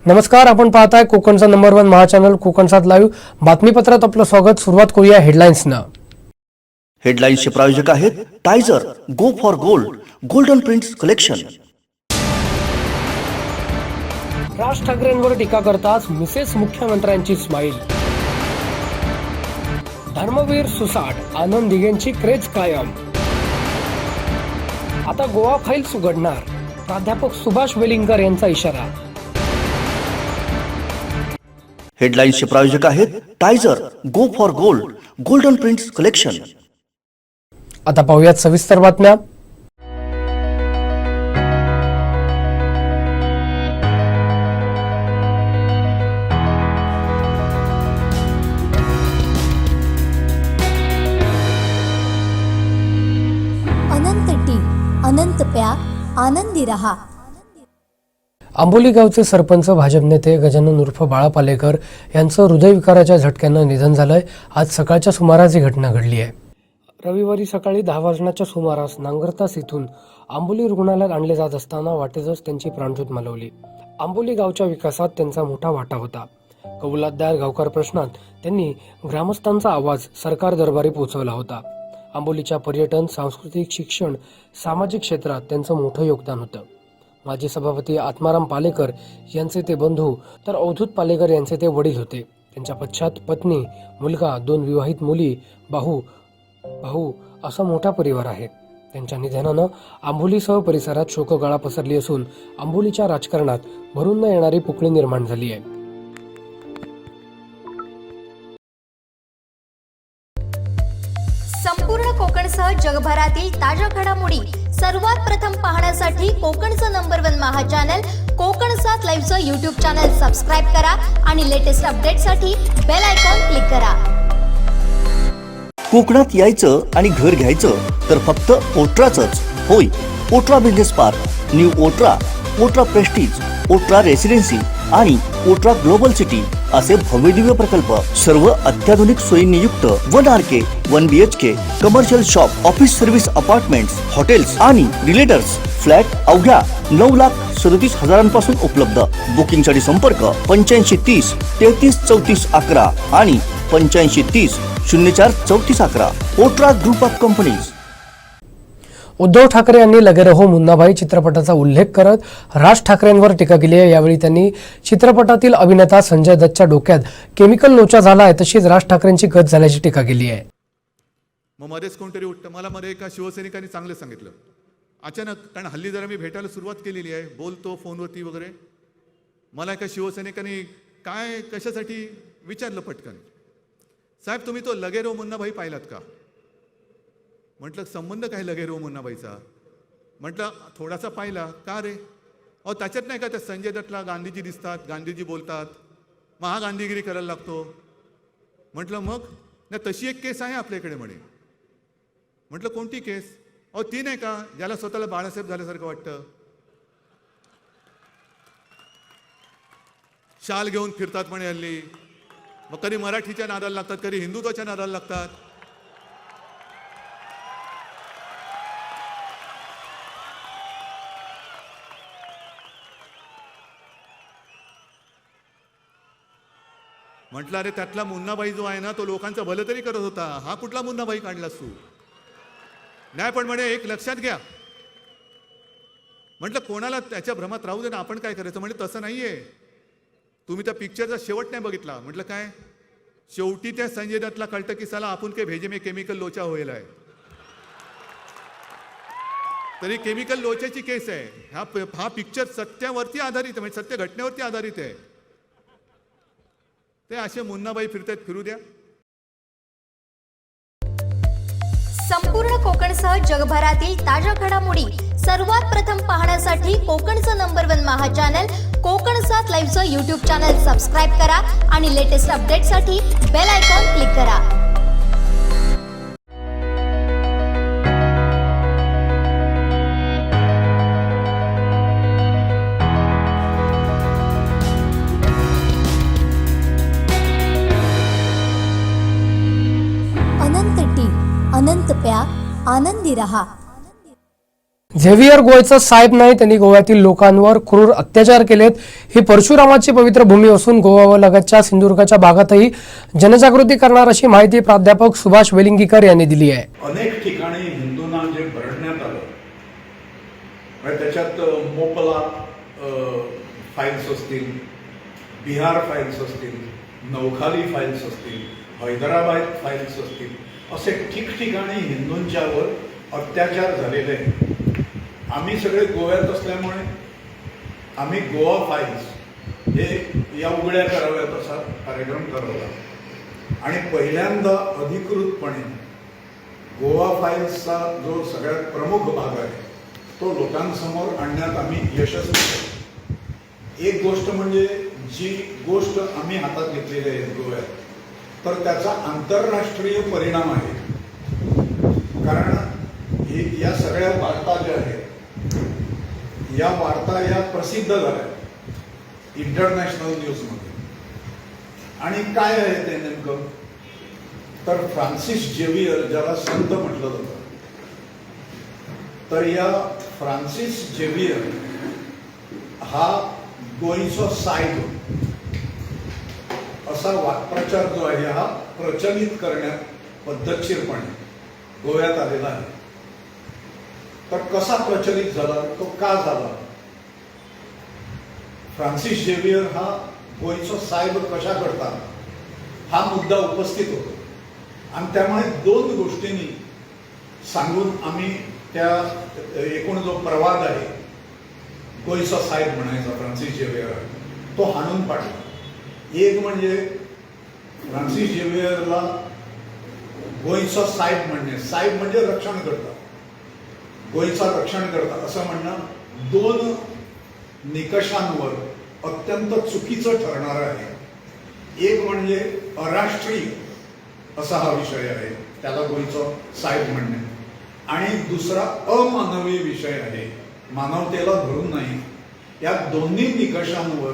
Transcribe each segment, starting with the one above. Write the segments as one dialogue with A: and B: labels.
A: नमस्कार, आपण पाहताय कोकणचा number 1 Maha channel Konkan 7 live बातमीपत्रात आपलं स्वागत. सुरुवात करूया हेडलाईन्सनं.
B: हेडलाईन्सचे प्रायोजक आहेत टायझर, go for gold, golden prints collection.
A: Raj ठाकरेंवर टीका करताच मिसेस मुख्यमंत्र्यांची स्माईल. धर्मवीर सुसाट, आनंद दिघेंची क्रेज कायम. आता गोवा फाईल्स उघडणार, प्राध्यापक सुभाष वेलिंगकर यांचा इशारा.
B: हेडलाईन्सचे प्रायोजक आहेत टायझर, go for gold, golden prints collection.
A: आता पाहूयात सविस्तर बातम्या.
C: अनंत टी, अनंत प्या, आनंदी रहा.
A: आंबोली गावचे सरपंच भाजप नेते गजानन उर्फ बाळा पालेकर यांचं हृदयविकाराच्या झटक्यानं निधन झालंय. आज सकाळच्या सुमारास ही घटना घडली आहे. रविवारी सकाळी 10 वाजण्याच्या सुमारास नांगरतास इथून आंबोली रुग्णालयात आणले जात असताना वाटेतच त्यांची प्राणज्योत मालवली. आंबोली गावच्या विकासात त्यांचा मोठा वाटा होता. कौलातदार गावकर प्रश्नात त्यांनी ग्रामस्थांचा आवाज सरकार दरबारी पोहोचवला होता. आंबोलीच्या पर्यटन, सांस्कृतिक, शिक्षण, सामाजिक क्षेत्रात त्यांचं मोठं योगदान होतं. माजी सभापती आत्माराम पालेकर यांचे ते बंधू तर अवधूत पालेकर यांचे ते वडील होते. त्यांच्या पश्चात पत्नी, मुलगा, 2 विवाहित मुली, भाऊ असा मोठा परिवार आहे. त्यांच्या निधनानं आंबोलीसह परिसरात शोककळा पसरली असून आंबोलीच्या राजकारणात भरून न येणारी पोकळी निर्माण झाली आहे.
C: संपूर्ण कोकणसह जगभरातील ताज्या घडामोडी सर्वात प्रथम पाहण्यासाठी कोकणचं नंबर 1 महा चॅनल कोकण 7 लाईव्हचं यूट्यूब चॅनल सबस्क्राईब करा आणि लेटेस्ट अपडेटसाठी बेल आयकॉन क्लिक करा.
B: कोकणात यायचं आणि घर घ्यायचं तर फक्त ओट्राचंच. होय, Otra business park, new Otra, Otra prestige, Otra residency आणि ओट्रा ग्लोबल सिटी असे भव्यदिव्य प्रकल्प. सर्व अत्याधुनिक सोयींनी युक्त 1 RK, 1 BHK, commercial shop, office service apartments, hotels आणि रिलेटर्स फ्लॅट अवघ्या 9,37,000 उपलब्ध. बुकिंगसाठी संपर्क 8530 33 34 11 आणि 8530 04 34 11. Otra group of companies.
A: Uddhav Thackeray यांनी लगे रहो मुन्नाभाई चित्रपटाचा उल्लेख करत राज ठाकरेंवर टीका केली आहे. यावेळी त्यांनी चित्रपटातील अभिनेता संजय दत्तच्या डोक्यात केमिकल लोचा झाला आहे, तशीच राज ठाकरेंची गत झाल्याची टीका केली आहे.
D: मग मध्येच कोणतरी उठतं. मला मध्ये एका शिवसैनिकांनी चांगलं सांगितलं अचानक, कारण हल्ली जरा मी भेटायला सुरुवात केलेली आहे, बोलतो फोनवरती वगैरे. मला एका शिवसैनिकांनी काय कशासाठी विचारलं पटकन, साहेब तुम्ही तो लगे रहो मुन्नाभाई पाहिलात का? म्हटलं संबंध काय लगे रहो मुन्नाभाईचा? म्हटलं थोडासा पाहिला. का रे? अहो त्याच्यात नाही का त्या संजय दत्तला गांधीजी दिसतात, गांधीजी बोलतात, मग हा गांधीगिरी करायला लागतो. म्हटलं मग नाही, तशी एक केस आहे आपल्याकडे म्हणे. म्हटलं कोणती केस? अहो ती नाही का ज्याला स्वतःला बाळासाहेब झाल्यासारखं वाटतं, शाल घेऊन फिरतात म्हणे हल्ली, मग कधी मराठीच्या नादाला लागतात, कधी हिंदुत्वाच्या नादाला लागतात. म्हटलं अरे त्यातला मुन्नाबाई जो आहे ना तो लोकांचं भलं तरी करत होता, हा कुठला मुन्नाबाई काढलास तू? नाही पण म्हणे एक लक्षात घ्या. म्हटलं कोणाला त्याच्या भ्रमात राहू दे ना, आपण काय करायचं? म्हणजे तसं नाहीये, तुम्ही त्या पिक्चरचा शेवट नाही बघितला. म्हटलं काय? शेवटी त्या संजय दत्तला कळतं की साला आपण काही भेजे में केमिकल लोचा होईल आहे. तरी केमिकल लोच्याची केस आहे. हा पिक्चर सत्यावरती आधारित आहे, म्हणजे सत्य घटनेवरती आधारित आहे. ते असे मुन्नाबाई फिरतात, फिरू द्या.
C: संपूर्ण कोकणसह जगभरातील ताज्या घडामोडी सर्वात प्रथम पाहण्यासाठी कोकणचं नंबर 1 महा चॅनल कोकण 7 लाईव्हचं यूट्यूब चॅनल सबस्क्राईब करा आणि लेटेस्ट अपडेटसाठी बेल आयकॉन क्लिक करा. अनंत टी, अनंत प्या, आनंदी रहा.
A: झेवियर गोयचा साहेब नाही, त्यांनी गोव्यातील लोकांवर क्रूर अत्याचार केलेत. ही परशुरामाची पवित्र भूमी असून गोवा व लगतच्या सिंधुदुर्गच्या भागातही जनजागृती करणार अशी माहिती प्राध्यापक सुभाष वेलिंगीकर यांनी दिली आहे.
E: अनेक ठिकाणी हिंदूंना जे भरडण्यात आलं, म्हणजे त्याच्यात मोपला फाईल्स असतील, बिहार फाईल्स असतील, नौखाली फाईल्स असतील, हैदराबाद फाईल्स असतील, असे ठिकठिकाणी हिंदूंच्यावर अत्याचार झालेले आहेत. आम्ही सगळे गोव्यात असल्यामुळे आम्ही गोवा फाईल्स हे या उघड्या कराव्यात असा कार्यक्रम ठरवला आणि पहिल्यांदा अधिकृतपणे गोवा फाईल्सचा जो सगळ्यात प्रमुख भाग आहे तो लोकांसमोर आणण्यात आम्ही यशस्वी झालो. एक गोष्ट म्हणजे जी गोष्ट आम्ही हातात घेतलेली आहे गोव्यात, तर त्याचा आंतरराष्ट्रीय परिणाम आहे. कारण या सगळ्या वार्ता ज्या आहेत, या वार्ता या प्रसिद्ध झाल्या इंटरनॅशनल न्यूजमध्ये. आणि काय आहे ते नेमकं, तर फ्रान्सिस झेवियर, ज्याला संत म्हटलं जातं, तर या फ्रान्सिस झेवियर हा गोईचा साहेब असा वाक्प्रचार जो आहे हा प्रचलित करण्यात पद्धतशीरपणे गोव्यात आलेला आहे. तर कसा प्रचलित झाला, तो का झाला? फ्रान्सिस झेवियर हा गोईचा साहेब कशा करता हा मुद्दा उपस्थित होतो आणि त्यामुळे दोन गोष्टींनी सांगून आम्ही त्या एकूण जो प्रवाद आहे गोईचा साहेब म्हणायचा फ्रान्सिस झेवियर, तो हाणून पाडला. एक म्हणजे फ्रान्सिस झेवियरला गोईचा साहेब म्हणणे, साहेब म्हणजे रक्षण करता, गोईचा रक्षण करता असं म्हणणं दोन निकषांवर अत्यंत चुकीचं ठरणार आहे. एक म्हणजे अराष्ट्रीय असा हा विषय आहे, त्याला गोईचा साहेब म्हणणे, आणि दुसरा अमानवी विषय आहे, मानवतेला धरून नाही. या दोन्ही निकषांवर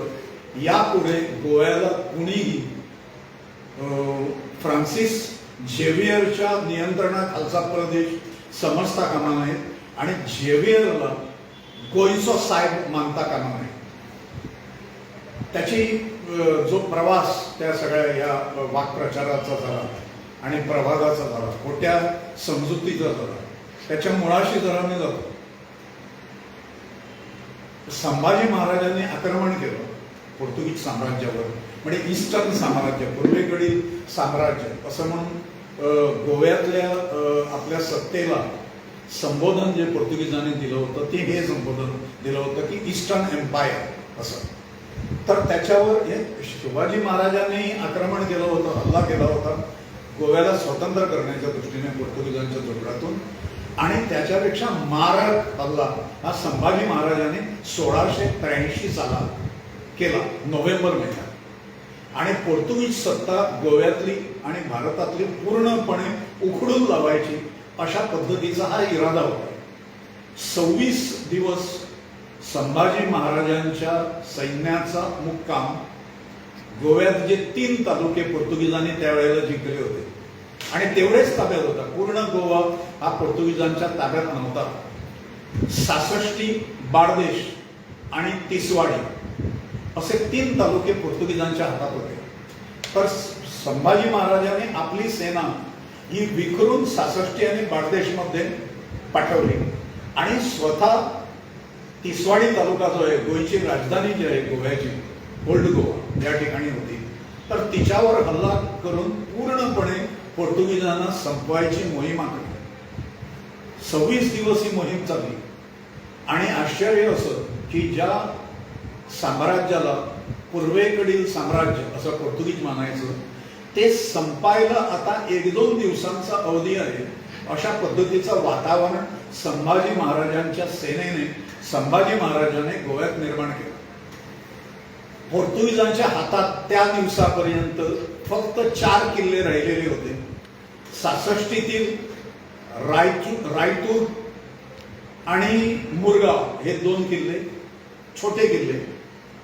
E: यापुढे गोव्याला कुणीही फ्रान्सिस झेवियरच्या नियंत्रणाखालचा प्रदेश समजता कामा नये आणि झेवियरला गोईचा साहेब मानता कामा नये. त्याची जो प्रवास त्या सगळ्या या वाक्प्रचाराचा झाला आणि प्रवादाचा झाला, खोट्या समजुतीचा झाला, त्याच्या मुळाशी जरा मी जातो. संभाजी महाराजांनी आक्रमण केलं पोर्तुगीज साम्राज्यावर, म्हणजे ईस्टर्न साम्राज्य, पूर्वेकडील साम्राज्य असं म्हणून गोव्यातल्या आपल्या सत्तेला संबोधन जे पोर्तुगीजांनी दिलं होतं ते हे संबोधन दिलं होतं की ईस्टर्न एम्पायर असं. तर त्याच्यावर शिवाजी महाराजांनी आक्रमण केलं होतं, हल्ला केला होता गोव्याला स्वतंत्र करण्याच्या दृष्टीने पोर्तुगीजांच्या जोडातून, आणि त्याच्यापेक्षा मारक हल्ला हा संभाजी महाराजांनी 1683 सालात केला नोव्हेंबर महिन्यात. आणि पोर्तुगीज सत्ता गोव्यातली आणि भारतातली पूर्णपणे उखडून लावायची अशा पद्धतीचा हा इरादा होता. 26 दिवस संभाजी महाराजांच्या सैन्याचा मुक्काम गोव्यात जे 3 तालुके पोर्तुगीजांनी त्यावेळेला जिंकले होते आणि तेवढेच ताब्यात होता, पूर्ण गोवा हा पोर्तुगीजांच्या ताब्यात नव्हता. 66, बारदेश आणि तिसवाडी असे 3 तालुके पोर्तुगीजांच्या हातात होते. तर संभाजी महाराजांनी आपली सेना ही विखरून 66 आणि बारदेशमध्ये पाठवली आणि स्वतः तिसवाडी तालुका जो आहे, गोव्याची राजधानी जी आहे गोव्याची, ओल्ड गोवा या ठिकाणी होती, तर तिच्यावर हल्ला करून पूर्णपणे पोर्तुगीजांना संपवायची मोहीम आखली. 26 दिवस ही मोहीम चालली आणि आश्चर्य असं की ज्या साम्राज्याला पूर्वेकडील साम्राज्य असं पोर्तुगीज मानायचं, ते संपायला आता 1-2 दिवसांचा अवधी आहे अशा पद्धतीचं वातावरण संभाजी महाराजांच्या सेनेने, संभाजी महाराजांनी गोव्यात निर्माण केलं. पोर्तुगीजांच्या हातात त्या दिवसापर्यंत फक्त 4 किल्ले राहिलेले होते. 66तील रायतूर आणि मुरगाव हे 2 किल्ले, छोटे किल्ले,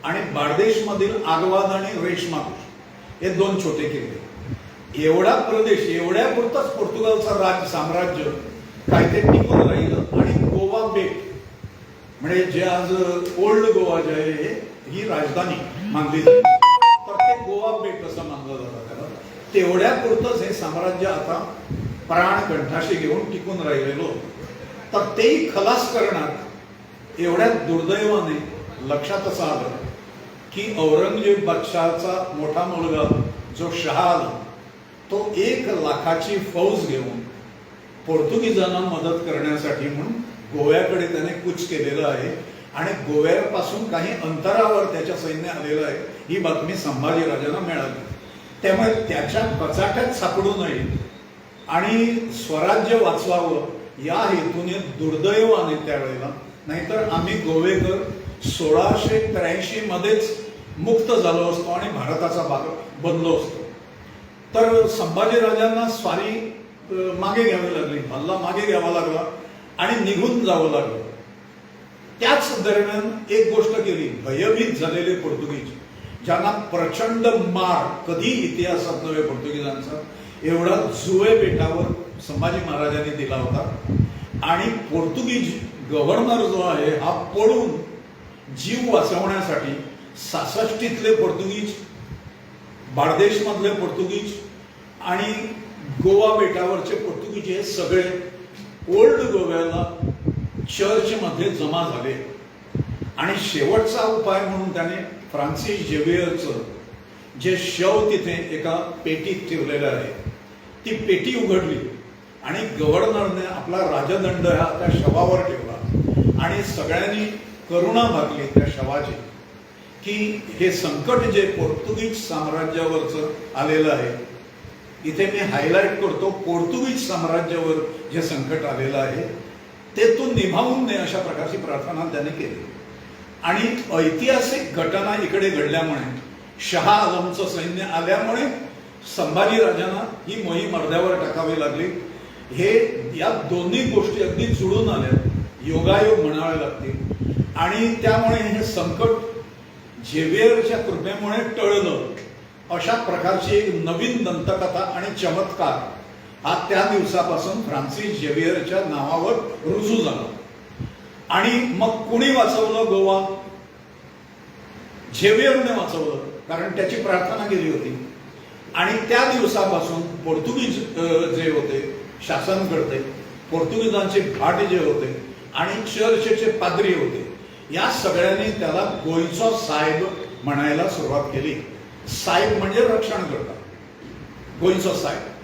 E: आणि बारदेशमधील आगवाद आणि रेशमाकुश हे 2 छोटे किल्ले. एवढा प्रदेश, एवढ्यापुरताच पोर्तुगालचा साम्राज्य काय ते टिकून राहिलं आणि गोवा बेट म्हणजे जे आज ओल्ड गोवा जे आहे ही राजधानी मानली जाते, तर ते गोवा बेट असं मानलं जातं त्याला. तेवढ्यापुरतंच हे साम्राज्य आता प्राण कंठाशी घेऊन टिकून राहिलेलो होतं. तर तेही खलास करण्यात एवढ्या दुर्दैवाने लक्षात असं आलं की औरंगजेब बादशहाचा मोठा मुलगा जो शहाआलम, तो 1,00,000ची फौज घेऊन पोर्तुगीजांना मदत करण्यासाठी म्हणून गोव्याकडे त्याने कूच केलेलं आहे आणि गोव्यापासून काही अंतरावर त्याच्या सैन्य आलेलं आहे, ही बातमी संभाजीराजांना मिळाली. त्यामुळे त्याच्या कचाट्यात सापडू नये आणि स्वराज्य वाचवावं या हेतूने दुर्दैवाने त्यावेळेला, नाहीतर आम्ही गोवेकर 1683 मध्येच मुक्त झालो असतो आणि भारताचा भाग बनलो असतो. तर संभाजीराजांना स्वारी मागे घ्यावी लागली, हल्ला मागे घ्यावा लागला आणि निघून जावं लागलं. त्याच दरम्यान एक गोष्ट केली, भयभीत झालेले पोर्तुगीज, ज्यांना प्रचंड मार कधी इतिहासात नव्हे पोर्तुगीजांचा, एवढा जुवे बेटावर संभाजी महाराजांनी दिला होता आणि पोर्तुगीज गव्हर्नर जो आहे हा पळून जीव वाचवण्यासाठी 66तले पोर्तुगीज, बार्देश मधले पोर्तुगीज आणि गोवा बेटावरचे पोर्तुगीज हे सगळे ओल्ड गोव्याला चर्चमध्ये जमा झाले आणि शेवटचा उपाय म्हणून त्याने फ्रान्सिस झेवियरचं जे शव तिथे एका पेटीत ठेवलेलं आहे, ती पेटी उघडली आणि गव्हर्नरने आपला राजदंड हा त्या शवावर ठेवला आणि सगळ्यांनी करुणा भागली त्या शवाची की हे संकट जे पोर्तुगीज साम्राज्यावरचं आलेलं आहे, इथे मी हायलाइट करतो, पोर्तुगीज साम्राज्यावर जे संकट आलेलं आहे ते तू निभावून नये अशा प्रकारची प्रार्थना त्याने केली. आणि ऐतिहासिक घटना इकडे घडल्यामुळे, शहा आलमचं सैन्य आल्यामुळे संभाजीराजांना ही मोहीम अर्ध्यावर टाकावी लागली. हे या दोन्ही गोष्टी अगदी जुळून आल्या, योगायोग म्हणावे लागतील आणि त्यामुळे हे संकट झेवियरच्या कृपेमुळे टळलं. अशा प्रकारची एक नवीन दंतकथा आणि चमत्कार हा त्या दिवसापासून फ्रान्सिस झेवियरच्या नावावर रुजू झाला. आणि मग कुणी वाचवलं गोवा? झेवियरने वाचवलं, कारण त्याची प्रार्थना केली होती. आणि त्या दिवसापासून पोर्तुगीज जे होते शासनकर्ते, पोर्तुगीजांचे भाट जे होते आणि चर्चचे पाद्री होते, या सगळ्यांनी त्याला गोयचो साहेब म्हणायला सुरुवात केली. साहेब म्हणजे रक्षणकर्ता, गोयचो साहेब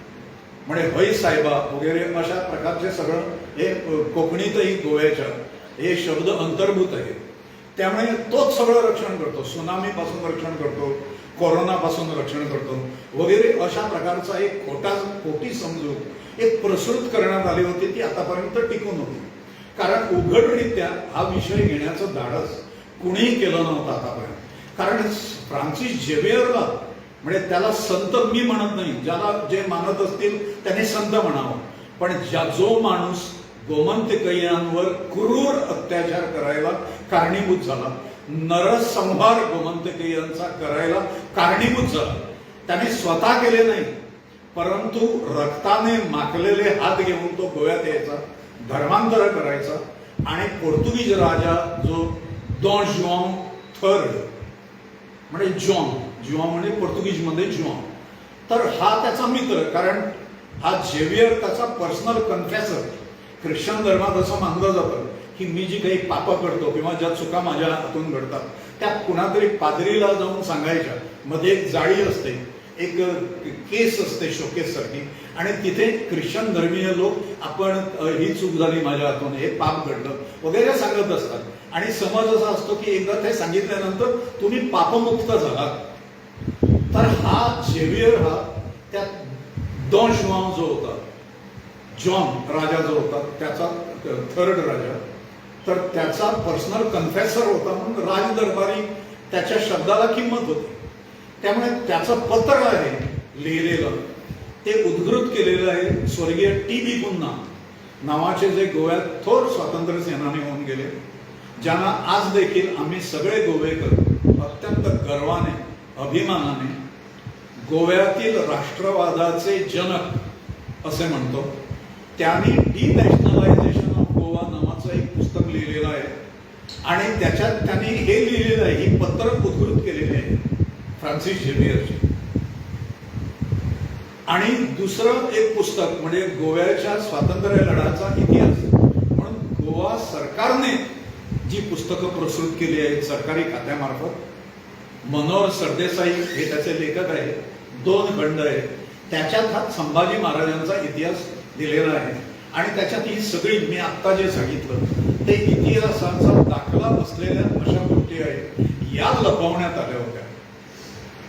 E: म्हणजे हय साहेबा वगैरे अशा प्रकारचे सगळं हे कोकणीतही गोव्याच्या हे शब्द अंतर्भूत आहेत. त्यामुळे तोच सगळं रक्षण करतो, सुनामीपासून रक्षण करतो, कोरोनापासून रक्षण करतो वगैरे अशा प्रकारचा एक खोटी समजूत एक प्रसृत करण्यात आली होती, ती आतापर्यंत टिकून होती. कारण उघडरित्या हा विषय घेण्याचं धाडस कुणीही केलं नव्हतं आतापर्यंत. कारण फ्रान्सिस झेवियरला म्हणजे त्याला संत मी म्हणत नाही, ज्याला जे मानत असतील त्यांनी संत म्हणावं, पण जो माणूस गोमंतकीयांवर क्रूर अत्याचार करायला कारणीभूत झाला, नरसंहार गोमंतकीयांचा करायला कारणीभूत झाला, त्याने स्वतः केले नाही परंतु रक्ताने माखलेले हात घेऊन तो गोव्यात यायचा, धर्मांतर करायचा आणि पोर्तुगीज राजा जो डॉन जुआन थर्ड म्हणजे जुआन म्हणजे पोर्तुगीजमध्ये जुआन, तर हा त्याचा मित्र. कारण हा झेवियर त्याचा पर्सनल कन्फेसर. ख्रिश्चन धर्मात असं मानलं जातं की मी जी काही पापं करतो किंवा ज्या चुका माझ्या हातून घडतात त्या कुणातरी पादरीला जाऊन सांगायच्या. मध्ये एक जाळी असते, एक केस असते शोकेस सारखी, आणि तिथे ख्रिश्चन धर्मीय लोक आपण ही चूक झाली माझ्या हातून, हे पाप घडलं वगैरे सांगत असतात. आणि समज असा असतो की एकदा ते सांगितल्यानंतर तुम्ही पापमुक्त झालात. तर हा झेवियर हा त्या डॉन जुआन जो होता, जॉन राजा जो होता त्याचा थर्ड राजा, तर त्याचा पर्सनल कन्फेसर होता म्हणून राजदरबारी त्याच्या शब्दाला किंमत होती. त्यामुळे त्याचं पत्र आहे लिहिलेलं, ते उद्धृत केलेलं आहे स्वर्गीय टी.बी. पुन्ना नावाचे जे गोव्यात थोर स्वातंत्र्य सेनानी होऊन गेले, ज्यांना आज देखील आम्ही सगळे गोवेकर अत्यंत गर्वाने अभिमानाने गोव्यातील राष्ट्रवादाचे जनक असे म्हणतो. त्यांनी डिनॅशनलायझेशन ऑफ गोवा नावाचं एक पुस्तक लिहिलेलं आहे आणि त्याच्यात त्यांनी हे लिहिलेलं आहे, ही पत्र उद्धृत केलेली आहे फ्रान्सिस झेवियरची. आणि दुसरं एक पुस्तक म्हणजे गोव्याच्या स्वातंत्र्य लढ्याचा इतिहास म्हणून गोवा सरकारने जी पुस्तकं प्रस्तुत केली आहेत सरकारी खात्यामार्फत. मनोहर सरदेसाई हे त्याचे लेखक आहेत, 2 खंड आहेत. त्याच्यात हा संभाजी महाराजांचा इतिहास दिलेला आहे आणि त्याच्यात ही सगळी मी आत्ता जे सांगितलं ते इतिहासाचा दाखला असलेल्या अशा गोष्टी आहेत या लपवण्यात आल्या होत्या.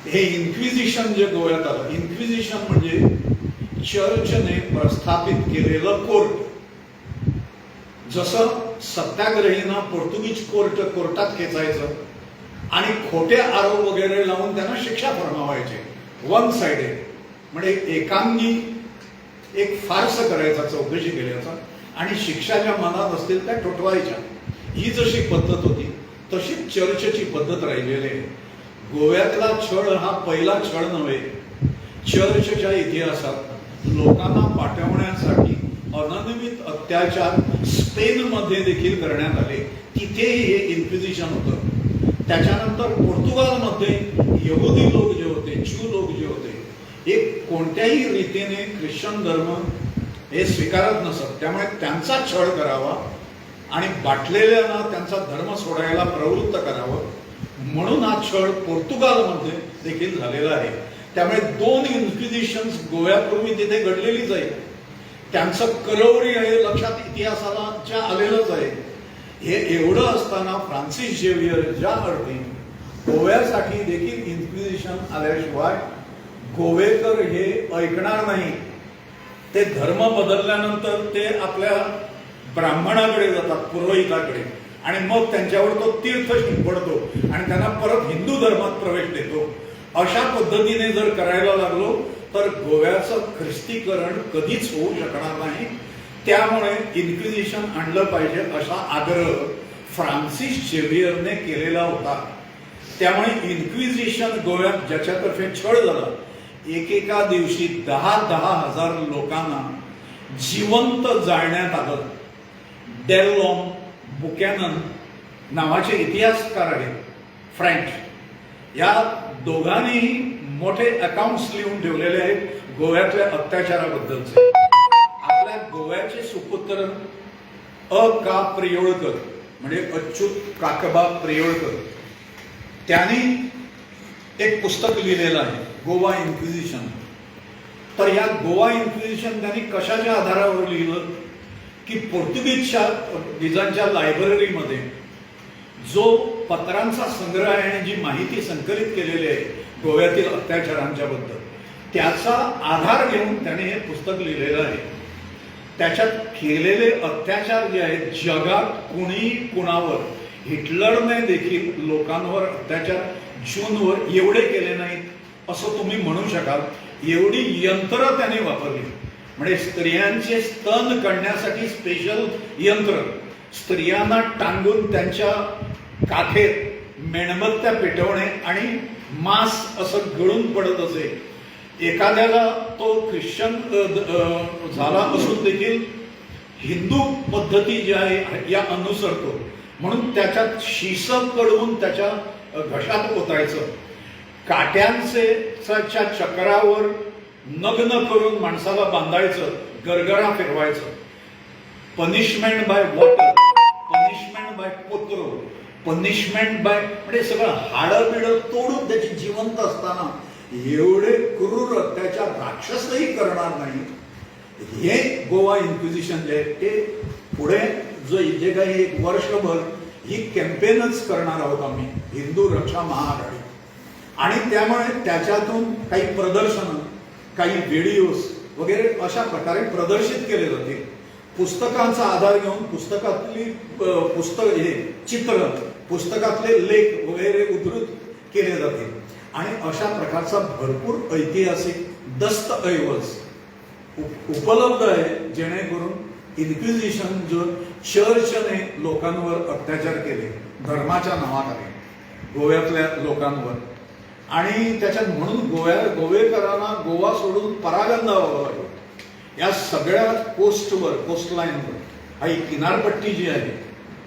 E: हे इन्क्विजिशन जे गोव्यात आलं, इन्क्विजिशन म्हणजे चर्चने प्रस्थापित केलेलं कोर्ट. जसं सत्याग्रहींना पोर्तुगीज कोर्टात खेचायचं आणि खोटे आरोप वगैरे लावून त्यांना शिक्षा फरमावायचे, वन साइडेड म्हणजे एकांगी एक फार्स करायचा चौकशी केल्याचा आणि शिक्षा ज्या मनात असतील त्या ठोठवायच्या. ही जशी पद्धत होती तशी चर्चची पद्धत राहिलेली आहे. गोव्यातला छळ हा पहिला छळ नव्हे. चर्चच्या इतिहासात लोकांना पाठवण्यासाठी अनन्वित अत्याचार स्पेनमध्ये देखील करण्यात आले. तिथेही हे इन्क्विजिशन होतं. त्याच्यानंतर पोर्तुगालमध्ये यहुदी लोक जे होते, ज्यू लोक जे होते, हे कोणत्याही रीतीने ख्रिश्चन धर्म हे स्वीकारत नसत. त्यामुळे त्यांचा छळ करावा आणि बाटलेल्यांना त्यांचा धर्म सोडायला प्रवृत्त करावं म्हणून हा छळ पोर्तुगालमध्ये देखील झालेला आहे. त्यामुळे 2 इन्क्विजिशन्स गोव्यापूर्वी तिथे घडलेलीच आहे. त्यांचं करवरी आहे लक्षात इतिहासाला आलेलंच आहे. हे एवढं असताना फ्रान्सिस झेवियर ज्या अर्थी गोव्यासाठी देखील इन्क्विजिशन आल्याशिवाय गोवेकर हे ऐकणार नाही. ते धर्म बदलल्यानंतर ते आपल्या ब्राह्मणाकडे जातात, पुरोहिताकडे, आणि मग त्यांच्यावर तो तीर्थ शिंपडतो आणि त्यांना परत हिंदू धर्मात प्रवेश देतो. अशा पद्धतीने जर करायला लागलो तर गोव्याचं ख्रिस्तीकरण कधीच होऊ शकणार नाही. त्यामुळे इन्क्विजिशन आणलं पाहिजे असा आग्रह फ्रान्सिस झेवियरने केलेला होता. त्यामुळे इन्क्विजिशन गोव्यात ज्याच्यातर्फे छळ झाला, एकेका दिवशी 10,000 लोकांना जिवंत जाळण्यात आलं. डेललॉम बुकॅनन नावाचे इतिहासकार आहेत फ्रेंच, या दोघांनीही मोठे अकाउंट्स लिहून ठेवलेले आहेत गोव्यातल्या अत्याचाराबद्दलचे. आपल्या गोव्याचे सुपुत्र का प्रियोळकर म्हणजे अच्युत काकबा प्रियोळकर, त्यांनी एक पुस्तक लिहिलेलं आहे गोवा इन्क्विजिशन. तर या गोवा इन्क्विजिशन त्यांनी कशाच्या आधारावर लिहिलं की पोर्तुगीजांच्या लायब्ररीमध्ये जो पत्रांचा संग्रह आहे आणि जी माहिती संकलित केलेली आहे गोव्यातील अत्याचारांच्या बद्दल, त्याचा आधार घेऊन त्याने हे पुस्तक लिहिलेलं आहे. त्याच्यात केलेले अत्याचार जे आहेत, जगात कुणी कुणावर, हिटलरने देखील लोकांवर अत्याचार ज्यूंवर एवढे केले नाहीत असं तुम्ही म्हणू शकाल. एवढी यंत्र त्याने वापरली. म्हणजे स्त्रियांचे स्तन काढण्यासाठी स्पेशल यंत्र, स्त्रियांना टांगून त्यांच्या काखेत मेणबत्त्या पेटवणे आणि मांस असं गळून पडत असे. एखाद्याला तो ख्रिश्चन झाला असून देखील हिंदू पद्धती जी आहे या अनुसरतो म्हणून त्याच्यात शिस कडवून त्याच्या घशात ओतायचं. काट्यांच्या चक्रावर नग्न करून माणसाला बांधायचं, गरगरा फिरवायचं. Punishment by water, punishment by पोत्रो, पनिशमेंट बाय म्हणजे सगळं हाडं बिडं तोडून त्याची जिवंत असताना एवढे क्रूर अत्याचार राक्षसही करणार नाही. हे गोवा इन्क्विजिशन जे आहे ते पुढे जे काही एक वर्षभर ही कॅम्पेनच करणार आहोत आम्ही, हिंदू रक्षा महाआघाडी. आणि त्यामुळे त्याच्यातून काही प्रदर्शनं, काही व्हिडिओज वगैरे अशा प्रकारे प्रदर्शित केले जातील. पुस्तकांचा आधार घेऊन पुस्तकातली हे चित्र, पुस्तकातले लेख वगैरे उद्धृत केले जातील. आणि अशा प्रकारचा भरपूर ऐतिहासिक दस्तऐवज उपलब्ध आहे जेणेकरून इन्क्विजिशन जो चर्चने लोकांवर अत्याचार केले धर्माच्या नावाखाली गोव्यातल्या लोकांवर, आणि त्याच्यात म्हणून गोवेकरांना गोवा सोडून परागंदा व्हावं लागलं. या सगळ्या कोस्टवर, कोस्टलाईनवर, ही किनारपट्टी जी आहे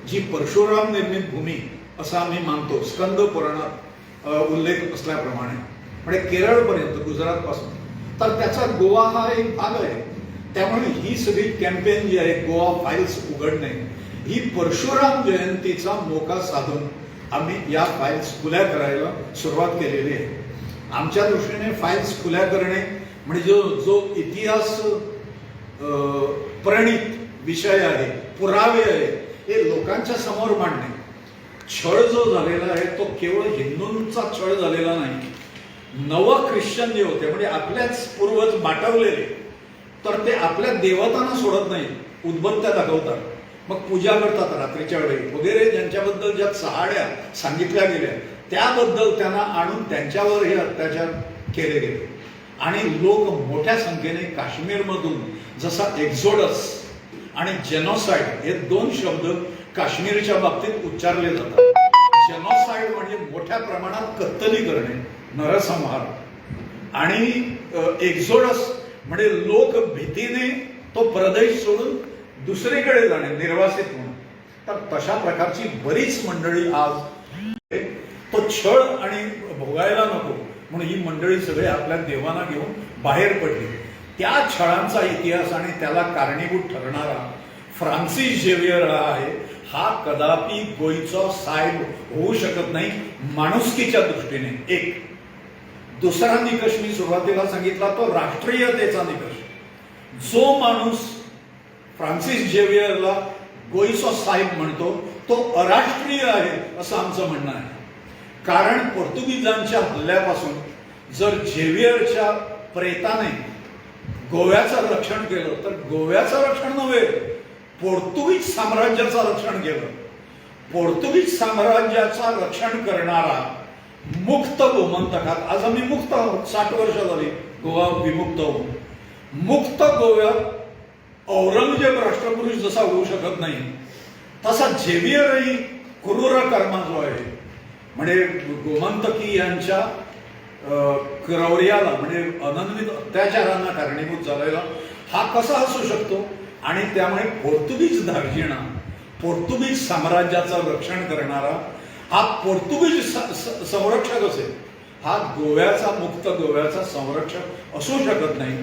E: जी परशुराम निर्मित भूमी असं आम्ही मानतो, स्कंद पुराणात उल्लेख असल्याप्रमाणे, म्हणजे केरळपर्यंत गुजरातपासून, तर त्याचा गोवा हा एक भाग आहे. त्यामुळे ही सगळी कॅम्पेन जी आहे गोवा फाईल्स उघडणे, ही परशुराम जयंतीचा मोका साधून आम्ही या फाईल्स खुल्या करायला सुरुवात केलेली आहे. आमच्या दृष्टीने फाईल्स खुल्या करणे म्हणजे जो इतिहास प्रणित विषय आहे, पुरावे आहे, हे लोकांच्या समोर मांडणे. छळ जो झालेला आहे तो केवळ हिंदूंचा छळ झालेला नाही. नव ख्रिश्चन जे होते म्हणजे आपल्याच पूर्वज बाटवलेले, तर ते आपल्या देवतांना सोडत नाही, उद्बत्त्या दाखवतात, मग पूजा करतात रात्रीच्या वेळी वगैरे. ज्यांच्याबद्दल ज्या चहाड्या सांगितल्या गेल्या त्याबद्दल त्यांना आणून त्यांच्यावर हे अत्याचार केले गेले. आणि लोक मोठ्या संख्येने काश्मीरमधून, जसा एक्झोडस आणि जेनोसाइड हे दोन शब्द काश्मीरच्या बाबतीत उच्चारले जातात. जेनोसाइड म्हणजे मोठ्या प्रमाणात कत्तली करणे, नरसंहार, आणि एक्झोडस म्हणजे लोक भीतीने तो प्रदेश सोडून दुसरीकडे जाणे, निर्वासित होणे. तर तशा प्रकारची बरीच मंडळी आज तो छळ आणि भोगायला नको म्हणून ही मंडळी सगळे आपल्या देवांना घेऊन बाहेर पडली. त्या छळांचा इतिहास आणि त्याला कारणीभूत ठरणारा फ्रान्सिस झेवियर हा आहे. हा कदापि गोईचा साहेब होऊ शकत नाही माणुसकीच्या दृष्टीने. एक दुसरा निकष मी सुरुवातीला सांगितला तो राष्ट्रीयतेचा निकष. जो माणूस फ्रान्सिस झेवियरला गोईचा साहेब म्हणतो तो अराष्ट्रीय आहे असं आमचं म्हणणं आहे. कारण पोर्तुगीजांच्या हल्ल्यापासून जर झेवियरच्या प्रेताने गोव्याचं रक्षण केलं तर गोव्याचं रक्षण नव्हे, पोर्तुगीज साम्राज्याचं रक्षण केलं. पोर्तुगीज साम्राज्याचं रक्षण करणारा मुक्त गोमंतकात, आज आम्ही मुक्त आहोत, 60 वर्ष झाली गोवा विमुक्त होऊन. मुक्त गोव्यात औरंगजेब राष्ट्रपुरुष जसा होऊ शकत नाही तसा झेवियरही क्रूर कर्मा जो आहे म्हणजे गोमंतकी यांच्या क्रौर्याला म्हणजे अनन्वित अत्याचारांना कारणीभूत झालेला हा कसा असू शकतो. आणि त्यामुळे पोर्तुगीज धार्जिणा, पोर्तुगीज साम्राज्याचं रक्षण करणारा हा पोर्तुगीज संरक्षक असेल, हा गोव्याचा, मुक्त गोव्याचा संरक्षक असू शकत नाही.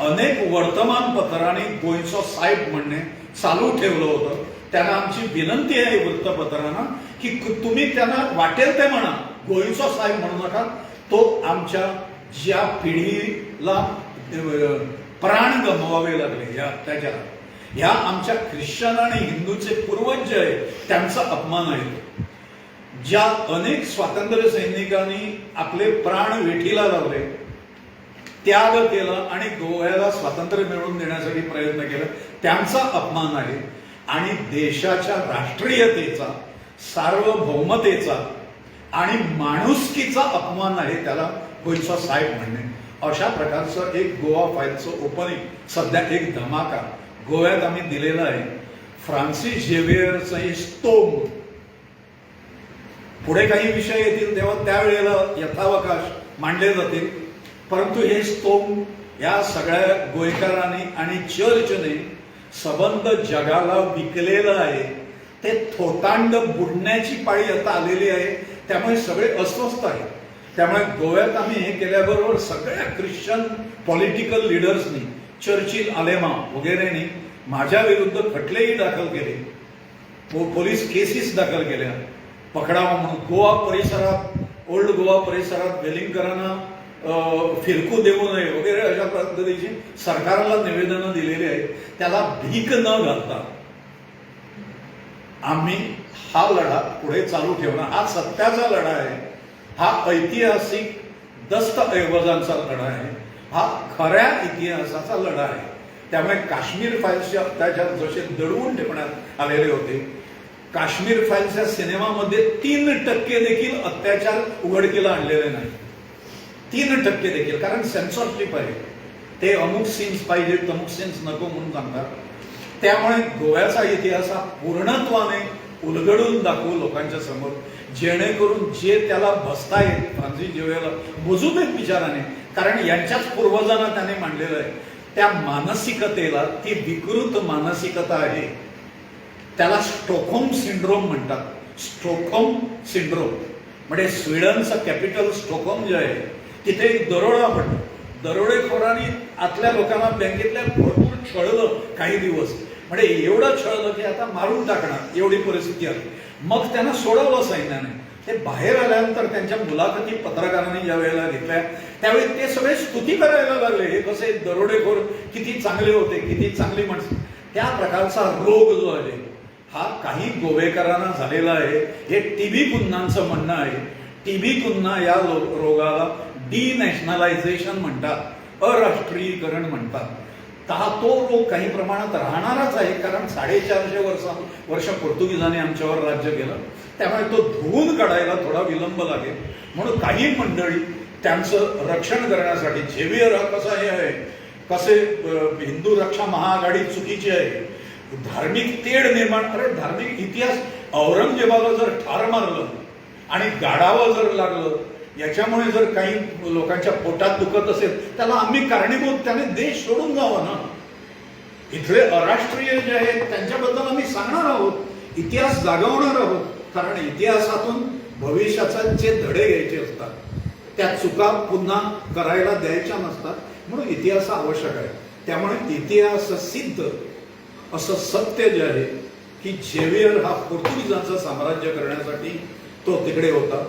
E: अनेक वर्तमानपत्रांनी गोईचा साहेब म्हणणे चालू ठेवलं होतं. त्यांना आमची विनंती आहे वृत्तपत्रांना की तुम्ही त्यांना वाटेल ते म्हणा, गोईचा साहेब म्हणू नका. तो आमच्या ज्या पिढीला प्राण गमवावे लागले या अत्याचारात, ह्या आमच्या ख्रिश्चन आणि हिंदूचे पूर्वज जे आहे त्यांचा अपमान आहे. ज्या अनेक स्वातंत्र्य सैनिकांनी आपले प्राण वेठीला लावले, त्याग केला आणि गोव्याला स्वातंत्र्य मिळवून देण्यासाठी प्रयत्न केला, त्यांचा अपमान आहे. आणि देशाच्या राष्ट्रीयतेचा, सार्वभौमतेचा आणि माणुसकीचा अपमान आहे त्याला गोईचा साहेब म्हणणे. अशा प्रकारचं एक गोवा फाईलचं ओपनिंग सध्या एक धमाका गोव्यात आम्ही दिलेला आहे. फ्रान्सिस झेवियरचं हे स्तोम, पुढे काही विषय येतील तेव्हा त्यावेळेला यथावकाश मांडले जातील, परंतु हे स्तोम या सगळ्या गोयकरांनी आणि चर्चने सबंध जगाला विकलेलं आहे. ते थोतांड बुडण्याची पाळी आता आलेली आहे. त्यामुळे सगळे अस्वस्थ आहेत. त्यामुळे गोव्यात आम्ही हे केल्याबरोबर सगळ्या ख्रिश्चन पॉलिटिकल लिडर्सनी, चर्चिल, आलेमा वगैरेनी माझ्या विरुद्ध खटलेही दाखल केले, पोलीस केसेस दाखल केल्या पकडावा म्हणून. गोवा परिसरात, ओल्ड गोवा परिसरात वेलिंगकरांना फिरकू देऊ नये वगैरे अशा पद्धतीची सरकारला निवेदनं दिलेली आहेत. त्याला भीक न घालता आम्ही हा लढा पुढे चालू ठेवणार. हा सत्याचा लढा आहे, हा ऐतिहासिक दस्तऐवजांचा लढा आहे, हा खऱ्या इतिहासाचा लढा आहे. त्यामुळे काश्मीर फाईल्सचे अत्याचार जसे दडवून ठेवण्यात आलेले होते, काश्मीर फाईल्सच्या सिनेमामध्ये 3% देखील अत्याचार उघडकीला आणलेले नाही. 3% देखील, कारण सेन्सॉरशिप आहे. ते अमुक सीन्स पाहिजेत, अमुक सीन्स नको म्हणून सांगतात. त्यामुळे गोव्याचा इतिहास हा पूर्णत्वाने उलगडून दाखवू लोकांच्या समोर, जेणेकरून जे त्याला बसता येत फ्रान्सिस झेवियरला बुजून एक विचाराने, कारण यांच्याच पूर्वजांना त्याने मांडलेलं आहे, त्या मानसिकतेला, ती विकृत मानसिकता आहे त्याला स्टॉकहोम सिंड्रोम म्हणतात. स्टॉकहोम सिंड्रोम म्हणजे स्वीडनचं कॅपिटल स्टॉकहोम जे आहे तिथे एक दरोडा पडला. दरोडेखोरांनी आतल्या लोकांना बँकेतल्या भरपूर छळलं काही दिवस. म्हणजे एवढं छळलं की आता मारून टाकणार एवढी परिस्थिती आली. मग त्यांना सोडवलं सैन्याने. ते बाहेर आल्यानंतर त्यांच्या मुलाखती पत्रकारांनी ज्या वेळेला घेतल्या त्यावेळी ते सगळे स्तुती करायला लागले. हे कसे दरोडेखोर किती चांगले होते, किती चांगली माणसं. त्या प्रकारचा रोग जो आहे हा काही गोवेकरांना झालेला आहे. हे टीबी कुन्हांचं म्हणणं आहे. टीबी कुन्हा या रोगाला डिनॅशनलायझेशन म्हणतात, अराष्ट्रीयकरण म्हणतात. तो रोग काही प्रमाणात राहणारच आहे, कारण 450 वर्ष पोर्तुगीजांनी आमच्यावर राज्य केलं. त्यामुळे तो धुवून काढायला थोडा विलंब लागेल. म्हणून काही मंडळी त्यांचं रक्षण करण्यासाठी झेवियर हा कसा हे आहे, कसे हिंदू रक्षा महाआघाडी चुकीची आहे, धार्मिक तेढ निर्माण. अरे धार्मिक इतिहास, औरंगजेबाला जर ठार मारलं आणि गाडावं जर लागलं, याच्यामुळे जर काही लोकांच्या पोटात दुखत असेल त्याला आम्ही कारणीभूत, त्याने देश सोडून जावं ना. इथले अराष्ट्रीय जे आहेत त्यांच्याबद्दल आम्ही सांगणार आहोत, इतिहास जागवणार आहोत. कारण इतिहासातून भविष्याचे धडे घ्यायचे असतात, त्या चुका पुन्हा करायला द्यायच्या नसतात. म्हणून इतिहास आवश्यक आहे. त्यामुळे इतिहास सिद्ध असं सत्य जे आहे की झेवियर हा पोर्तुगीजांचं साम्राज्य करण्यासाठी तो तिकडे होता.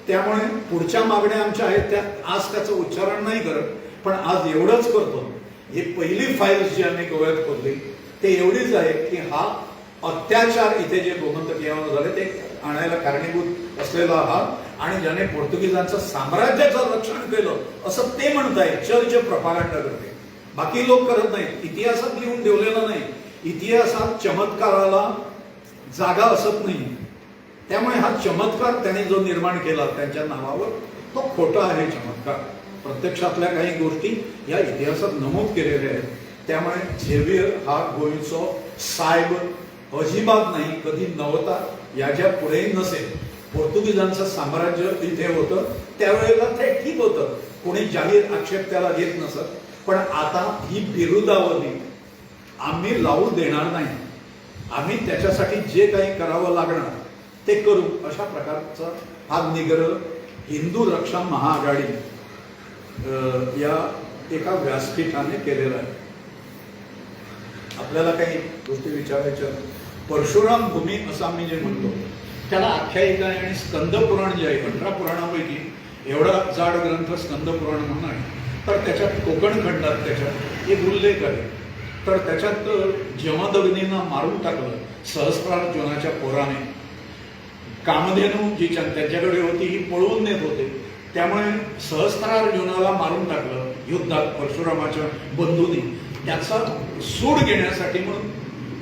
E: त्यामुळे पुढच्या मागण्या आमच्या आहेत त्या आज त्याचं उच्चारण नाही करत, पण आज एवढंच करतो. ही पहिली फाईल जी आम्ही गोव्यात खोदली ते एवढीच आहे की हा अत्याचार इथे जे गोमंतकीयावर झाले ते आणायला कारणीभूत असलेला हा, आणि ज्याने पोर्तुगीजांचं साम्राज्याचं रक्षण केलं असं ते म्हणताय. चर्च प्रपागंडा करते, बाकी लोक करत नाहीत. इतिहासात लिहून ठेवलेलं नाही. इतिहासात चमत्काराला जागा असत नाही. त्यामुळे हा चमत्कार त्यांनी जो निर्माण केला त्यांच्या नावावर तो खोटा आहे चमत्कार. प्रत्यक्षातल्या काही गोष्टी या इतिहासात नमूद केलेल्या आहेत. त्यामुळे झेवियर हा गोविंदो साहेब अजिबात नाही, कधी नव्हता, याच्या पुढेही नसेल. पोर्तुगीजांचं साम्राज्य इथे होतं त्यावेळेला ते ठीक होतं, कोणी जाहीर आक्षेप त्याला घेत नसत. पण आता ही बिरुदावली आम्ही लावू देणार नाही. आम्ही त्याच्यासाठी जे काही करावं लागणार ते करू, अशा प्रकारचा हा निग्रह हिंदू रक्षा महाआघाडी या एका व्यासपीठाने केलेला आहे. आपल्याला काही गोष्टी विचारायच्या. परशुराम भूमी असं आम्ही जे म्हणतो त्याला आख्यायिका आणि स्कंदपुराण जे आहे 18 पुराणापैकी एवढा जाड ग्रंथ स्कंदपुराण म्हणून आहे. तर त्याच्यात कोकण खंडात त्याच्यात एक उल्लेख आहे. तर त्याच्यात जमदग्नींना मारून टाकलं सहस्रार्जुनाच्या पोराने. कामधेनू जी त्यांच्याकडे होती ही पळवून नेत होते, त्यामुळे सहस्रार्जुनाला मारून टाकलं युद्धात परशुरामाच्या बंधूंनी. त्याचा सूड घेण्यासाठी म्हणून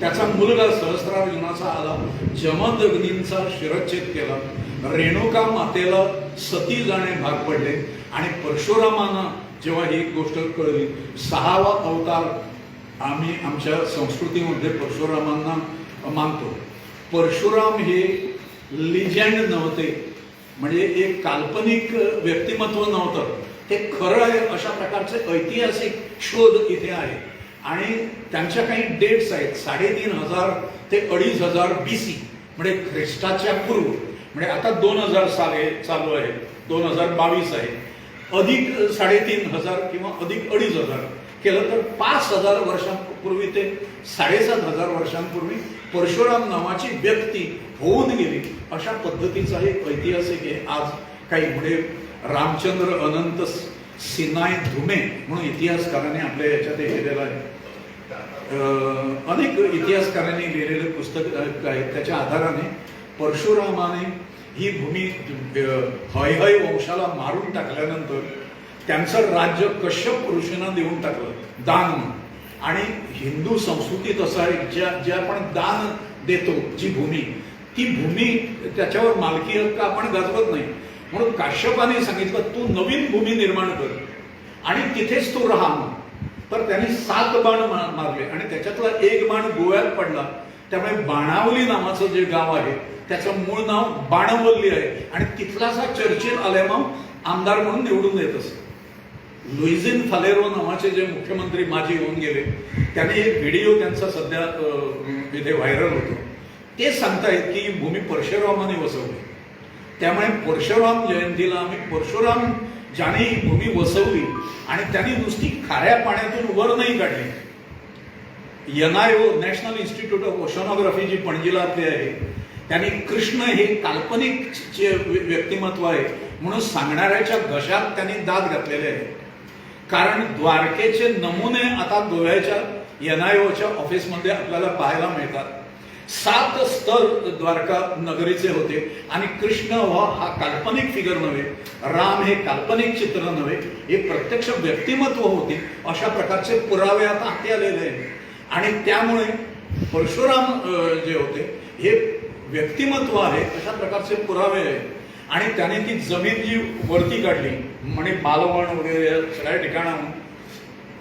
E: त्याचा मुलगा सहस्रार्जुनाचा आला, जमदग्नींचा शिरच्छेद केला. रेणुका मातेला सती जाणे भाग पडले आणि परशुरामांना जेव्हा ही गोष्ट कळली, 6वा अवतार आम्ही आमच्या संस्कृतीमध्ये परशुरामांना मानतो. परशुराम हे लिजंड नव्हते, म्हणजे एक काल्पनिक व्यक्तिमत्व नव्हतं, ते खरं आहे अशा प्रकारचे ऐतिहासिक शोध इथे आहे. आणि त्यांच्या काही डेट्स आहेत 3500 ते 2500 BC, म्हणजे ख्रिस्ताच्या पूर्व. म्हणजे आता 2000 साल चालू आहे, 2022 आहे. अधिक 3500 किंवा अधिक 2500 केलं तर 5000 वर्षांपूर्वी ते 7500 वर्षांपूर्वी परशुराम नावाची व्यक्ती होऊन गेली. अशा पद्धतीचा एक ऐतिहासिक आहे. आज काही पुढे रामचंद्र अनंत सिनाय धुमे म्हणून इतिहासकारांनी आपल्या याच्यात केलेलं आहे. अनेक इतिहासकारांनी लिहिलेले पुस्तक आहेत. त्याच्या आधाराने परशुरामाने ही भूमी हयहय वंशाला मारून टाकल्यानंतर त्यांचं राज्य कश्यप ऋषींना देऊन टाकलं दान म्हणून. आणि हिंदू संस्कृतीत असं आहे ज्या आपण दान देतो जी भूमी, ती भूमी त्याच्यावर मालकी हक्क आपण गाजवत नाही. म्हणून काश्यपाने सांगितलं तू नवीन भूमी निर्माण कर आणि तिथेच तू राहा. तर त्यांनी 7 बाण मारले आणि त्याच्यातला एक बाण गोव्यात पडला. त्यामुळे बाणावली नावाचं जे गाव आहे त्याचं मूळ नाव बाणवल्ली आहे आणि तिथलासा चर्चिल आलेमाव आमदार म्हणून निवडून येत असे. लुईझिन फालेरो नावाचे जे मुख्यमंत्री माजी होऊन गेले, त्याने एक व्हिडिओ त्यांचा सध्या इथे व्हायरल होतो. ते सांगतायत की ही भूमी परशुरामाने वसवली, त्यामुळे परशुराम जयंतीला आम्ही परशुराम ज्याने ही भूमी वसवली आणि त्यांनी नुसती खाऱ्या पाण्यातून वर नाही काढली. NIO national institute of oceanography जी पणजीला आपली आहे, त्यांनी कृष्ण हे काल्पनिक व्यक्तिमत्व आहे म्हणून सांगणाऱ्याच्या घशात त्यांनी दात घातलेले आहे. कारण द्वारकेचे नमुने आता गोव्याच्या NIOच्या ऑफिसमध्ये आपल्याला पाहायला मिळतात. 7 स्तर द्वारका नगरीचे होते आणि कृष्ण हा काल्पनिक फिगर नव्हे, राम हे काल्पनिक चित्र नव्हे, हे प्रत्यक्ष व्यक्तिमत्व होते. अशा प्रकारचे पुरावे आता हाती आलेले आहेत आणि त्यामुळे परशुराम जे होते हे व्यक्तिमत्व आहे अशा प्रकारचे पुरावे आहेत. आणि त्याने ती जमीन जी वरती काढली म्हणजे मालवण वगैरे सगळ्या ठिकाणाहून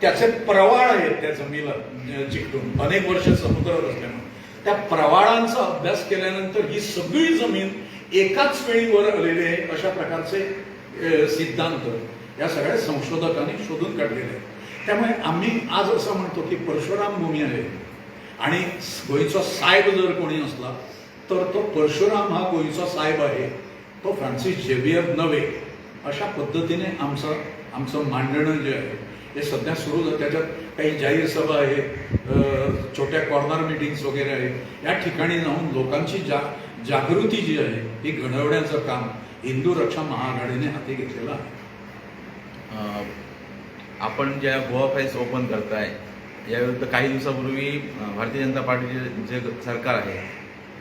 E: त्याचे प्रवाळ आहेत त्या जमिनीला चिकटून अनेक वर्ष समुद्रात असल्यामुळे त्या प्रवाळांचा अभ्यास केल्यानंतर ही सगळी जमीन एकाच वेळी वर आलेली आहे अशा प्रकारचे सिद्धांत या सगळ्या संशोधकांनी शोधून काढलेले आहेत. त्यामुळे आम्ही आज असं म्हणतो की परशुराम भूमी आहे आणि गोयचा साहेब जर कोणी असला तर तो परशुराम हा गोयचा साहेब आहे, तो फ्रान्सिस झेवियर नव्हे. अशा पद्धतीने आमचं मांडणं जे आहे हे सध्या सुरू झालं. त्याच्यात काही जाहीर सभा आहे, छोट्या कॉर्नर मीटिंग्स वगैरे आहे. या ठिकाणी जाऊन लोकांची जागृती जी आहे ही घडवण्याचं काम हिंदू रक्षा महाआघाडीने हाती घेतलेलं आहे.
F: आपण ज्या गोवा फाईल्स ओपन करताय याविरुद्ध काही दिवसापूर्वी भारतीय जनता पार्टीचे जे सरकार आहे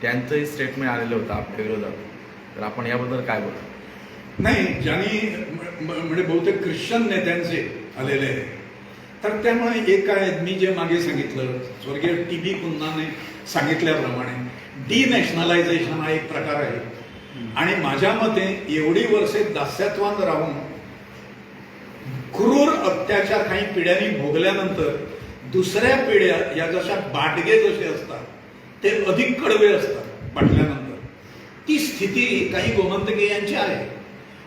F: त्यांचंही स्टेटमेंट आलेलं होतं आपल्या विरोधात, तर आपण याबद्दल काय बोलतो?
E: नाही, ज्यांनी म्हणजे बहुतेक ख्रिश्चन नेत्यांचे आलेले आहे. तर त्यामुळे एक काय मी जे मागे सांगितलं स्वर्गीय TB कुन्हाने सांगितल्याप्रमाणे डिनॅशनलायझेशन हा एक प्रकार आहे आणि माझ्या मते एवढी वर्षे दास्यत्वात राहून क्रूर अत्याचार काही पिढ्यांनी भोगल्यानंतर दुसऱ्या पिढ्या या जशा बाटगे जसे असतात ते अधिक कडवे असतात बाटल्यानंतर, ती स्थिती काही गोमंतकीयांची आहे.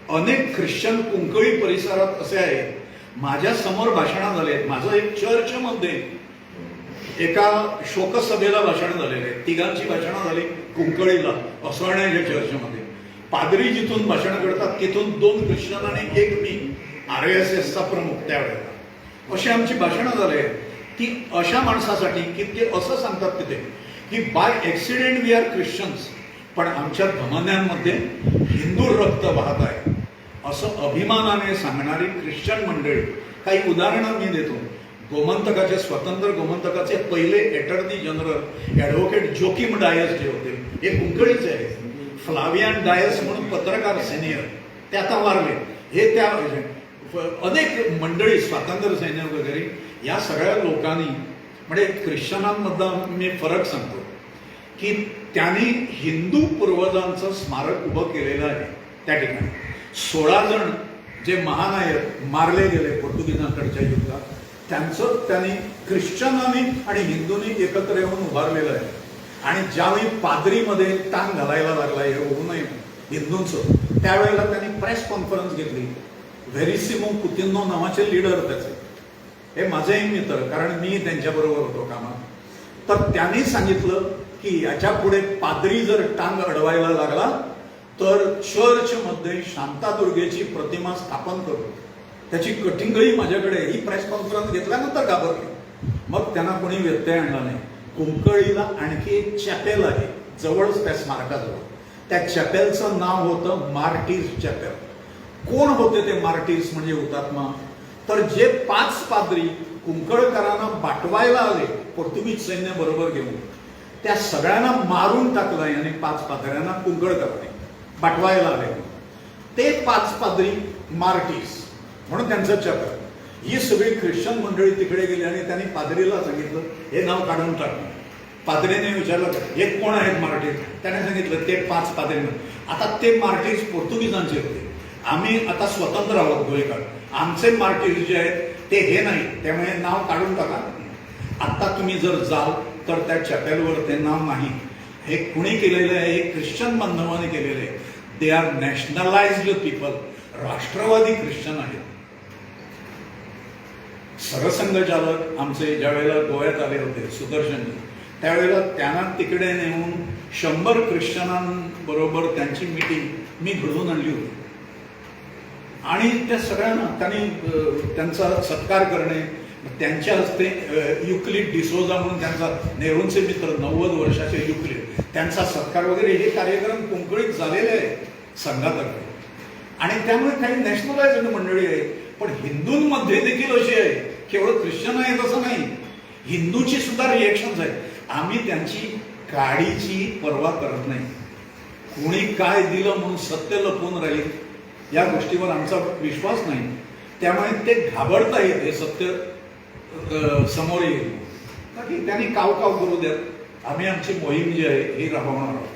E: अनेक ख्रिश्चन कुंकळी परिसरात असे आहे. माझ्या समोर भाषणं झाले आहेत. माझं एक चर्चमध्ये एका शोकसभेला भाषण झालेलं आहे. 3 भाषणं झाली कुंकळीला असवण्याच्या चर्चमध्ये. पादरी जिथून भाषण करतात तिथून 2 ख्रिश्चन आणि 1 मी RSSचा प्रमुख त्यावेळेला. अशी आमची भाषणं झाली आहेत. ती अशा माणसासाठी की ते असं सांगतात तिथे की by accident we are Christians, पण आमच्या धमन्यांमध्ये हिंदू रक्त वाहत आहे असं अभिमानाने सांगणारी ख्रिश्चन मंडळी. काही उदाहरणं मी देतो. गोमंतकाचे स्वतंत्र गोमंतकाचे पहिले attorney general advocate Joaquim Dias जे होते हे कुंकळीचे आहेत. फ्लावियन डायस म्हणून पत्रकार सिनियर ते आता वारले. हे त्या अनेक मंडळी स्वातंत्र्य सैनिक वगैरे या सगळ्या लोकांनी म्हणजे ख्रिश्चनांमधला मी फरक सांगतो की त्यांनी हिंदू पूर्वजांचं स्मारक उभं केलेलं आहे. त्या ठिकाणी 16 जण जे महानायक मारले गेले पोर्तुगीजांकडच्या युद्धात त्यांचं त्यांनी ख्रिश्चनांनी आणि हिंदूंनी एकत्र येऊन उभारलेलं आहे. आणि ज्यावेळी पादरीमध्ये टांग घालायला लागला हे होऊ नये हिंदूंचं, त्यावेळेला त्यांनी प्रेस कॉन्फरन्स घेतली. व्हेरिसिमो कुतिन्नो नावाचे लीडर त्याचे, हे माझेही मित्र, कारण मी त्यांच्याबरोबर होतो कामात. तर त्यांनी सांगितलं की याच्या पुढे पादरी जर टांग अडवायला लागला तर चर्चमध्ये शांतादुर्गेची प्रतिमा स्थापन करू. त्याची कटिंगही माझ्याकडे. ही प्रेस कॉन्फरन्स घेतल्यानंतर घाबरली. मग त्यांना कोणी व्यत्यय आणला नाही. कुंकळीला आणखी एक चॅपेल आहे जवळच त्या स्मारकाजवळ. त्या चॅपेलचं नाव होतं मार्टिर्स चॅपेल. कोण होते ते मार्टिर्स म्हणजे हुतात्मा? तर जे 5 पादरी कुंकळकरांना बाटवायला आले पोर्तुगीज सैन्य बरोबर घेऊन, त्या सगळ्यांना मारून टाकलं आणि 5 पादऱ्यांना कुंकळकरांनी बाटवायला आले. ते 5 पादरी मार्टिर्स म्हणून त्यांचं चॅपेल. ही सगळी ख्रिश्चन मंडळी तिकडे गेली आणि त्यांनी पादरीला सांगितलं हे नाव काढून टाकलं. पादरीने विचारलं हे कोण आहेत मार्टिर्स? त्याने सांगितलं ते 5 पादरी. आता ते मार्टिर्स पोर्तुगीजांचे होते. आम्ही आता स्वतंत्र आहोत गोयकार. आमचे मार्टिर्स जे आहेत ते हे नाही, त्यामुळे नाव काढून टाका. आता तुम्ही जर जाल तर त्या चॅपेलवर ते नाव नाही. हे कुणी केलेलं आहे? हे ख्रिश्चन बांधवाने केलेलं आहे. They are nationalised people. राष्ट्रवादी ख्रिश्चन आहेत. सरसंघचालक आमचे ज्या वेळेला गोव्यात आले होते सुदर्शनजी, त्यावेळेला त्यांना तिकडे नेऊन 100 ख्रिश्चनांबरोबर त्यांची मीटिंग मी घडवून आणली होती आणि त्या सगळ्यांना त्यांचा सत्कार करणे, त्यांच्या हस्ते युक्लिड डिसोजा म्हणून त्यांचा नेहरूंचे मित्र 90 वर्षाचे युक्लिड, त्यांचा सत्कार वगैरे हे कार्यक्रम कुंकळीत झालेले आहे संघातर्फे. आणि त्यामुळे काही नॅशनलाइज्ड मंडळी आहे, पण हिंदूंमध्ये देखील अशी आहे, केवळ ख्रिश्चन आहे तसं नाही, हिंदूची सुद्धा रिएक्शन आहे. आम्ही त्यांची काडीची पर्वा करत नाही. कोणी काय दिलं म्हणून सत्य लपवून राहील या गोष्टीवर आमचा विश्वास नाही. त्यामुळे ते घाबरतायत हे सत्य समोर येईल, की त्यांनी काव करू द्यात. आम्ही आमची मोहीम जी आहे ही राबवणार आहोत.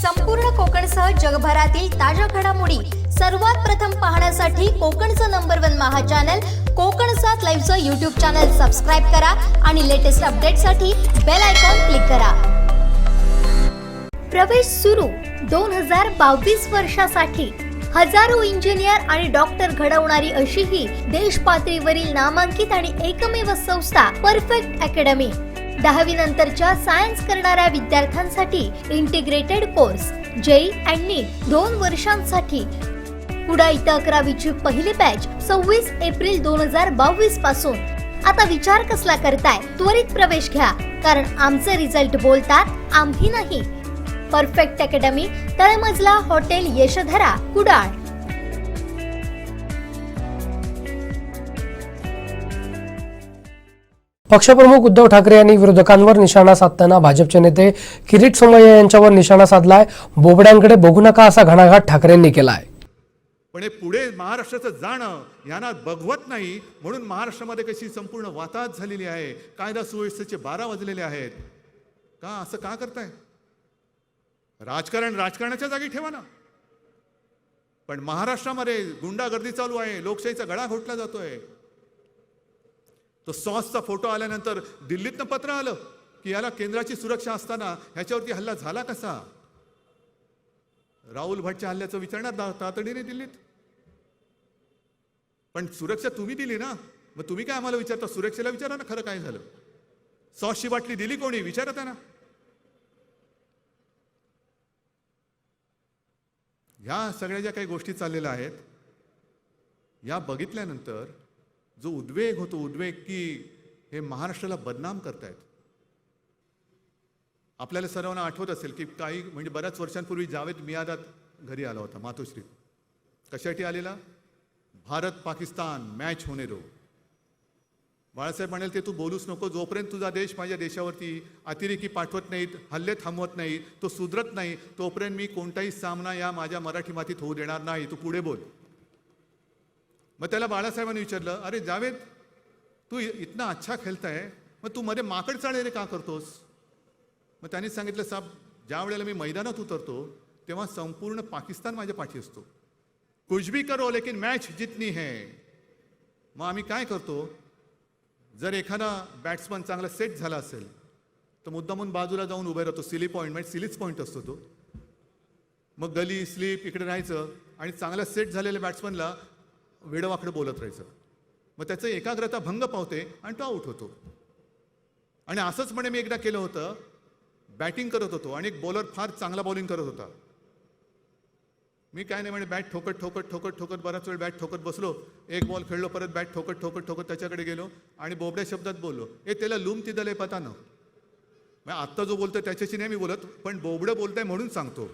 C: संपूर्ण कोकणसह जगभरातील ताज्या घडामोडी सर्वात प्रथम पाहण्यासाठी कोकणचं नंबर 1 महा चॅनल कोकण 7 लाईव्हचं यूट्यूब चॅनल सबस्क्राईब करा आणि लेटेस्ट अपडेटसाठी बेल आयकॉन क्लिक करा. प्रवेश सुरू 2022 वर्षासाठी. हजारो इंजिनियर आणि डॉक्टर घडवणारी अशी ही देश पातळीवरील नामांकित आणि एकमेव संस्था परफेक्ट अकॅडमी. 10वी नंतरच्या सायन्स करणाऱ्या विद्यार्थ्यांसाठी इंटिग्रेटेड कोर्स जेई आणि नीट 2 वर्षांसाठी. पुढे इथं 11वीची पहिली बॅच 26 एप्रिल 2022 पासून. आता विचार कसला करताय? त्वरित प्रवेश घ्या, कारण आमचे रिझल्ट बोलतात, आम्ही नाही. परफेक्ट अकॅडमी, तळमजला, हॉटेल यशोधरा, कुडाळ.
A: पक्षप्रमुख उद्धव ठाकरे यांनी विरोधकांवर निशाणा साधताना भाजपचे नेते किरीट सोमय्या यांच्यावर निशाणा साधलाय. बोबड्यांकडे बघू नका असा घणाघात ठाकरेंनी केलाय.
D: पण हे पुढे महाराष्ट्राचं जाणं यांना बघवत नाही, म्हणून महाराष्ट्रामध्ये कशी संपूर्ण वाताहत झालेली आहे. कायदा सुव्यवस्थेचे 12 वाजलेले आहेत. का असं का करताय? राजकारण राजकारणाच्या जागी ठेवा ना. पण महाराष्ट्रामध्ये गुंडागर्दी चालू आहे, लोकशाहीचा गळा घोटला जातोय. तो सॉसचा फोटो आल्यानंतर दिल्लीतनं पत्र आलं की याला केंद्राची सुरक्षा असताना ह्याच्यावरती हल्ला झाला कसा. राहुल भटच्या हल्ल्याचं विचारणार तातडीने दिल्लीत. पण सुरक्षा तुम्ही दिली ना, मग तुम्ही काय आम्हाला विचारता? सुरक्षेला विचारा ना खरं काय झालं. सॉसची बाटली दिली कोणी विचारा त्यांना. ह्या सगळ्या ज्या काही गोष्टी चाललेल्या आहेत या बघितल्यानंतर जो उद्वेग होतो, उद्वेग की हे महाराष्ट्राला बदनाम करतायत. आपल्याला सर्वांना आठवत असेल की काही म्हणजे बऱ्याच वर्षांपूर्वी जावेद मियादाद घरी आला होता मातोश्रीत. कशासाठी आलेला? भारत पाकिस्तान मॅच होणे दो. बाळासाहेब म्हणाले ते तू बोलूच नको, जोपर्यंत तुझा देश माझ्या देशावरती अतिरेकी पाठवत नाहीत, हल्ले थांबवत नाही, तो सुधरत नाही, तोपर्यंत मी कोणताही सामना या माझ्या मराठी मातीत होऊ देणार नाही, तू पुढे बोल. मग त्याला बाळासाहेबांनी विचारलं, अरे जावेद तू इतना अच्छा खेळता है, मग तू मध्ये माकड चाळेरे का करतोस? मग त्यांनी सांगितलं, साहेब ज्या वेळेला मी मैदानात उतरतो तेव्हा संपूर्ण पाकिस्तान माझ्या पाठी असतो. कुछ भी करो लेकिन मॅच जितनी है. मग आम्ही काय करतो, जर एखादा बॅट्समन चांगला सेट झाला असेल तर मुद्दामून बाजूला जाऊन उभे राहतो. सिली पॉईंट म्हणजे सिलीच पॉईंट असतो तो. मग गली स्लीप इकडे राहायचं आणि चांगला सेट झालेल्या बॅट्समनला वेडवाकडे बोलत राहायचं. मग त्याचं एकाग्रता भंग पावते आणि तो आऊट होतो. आणि असंच म्हणे मी एकदा केलं होतं, बॅटिंग करत होतो आणि एक बॉलर फार चांगला बॉलिंग करत होता. मी काय नाही म्हणे बॅट ठोकत ठोकत ठोकत ठोकत बराच वेळ बॅट ठोकत बसलो. एक बॉल खेळलो, परत बॅट ठोकत ठोकत ठोकत त्याच्याकडे गेलो आणि बोबड्या शब्दात बोललो, ए त्याला लूम तिदले पता न. मग आत्ता जो बोलतोय त्याच्याशी नाही मी बोलत, पण बोबडं बोलताय म्हणून सांगतो.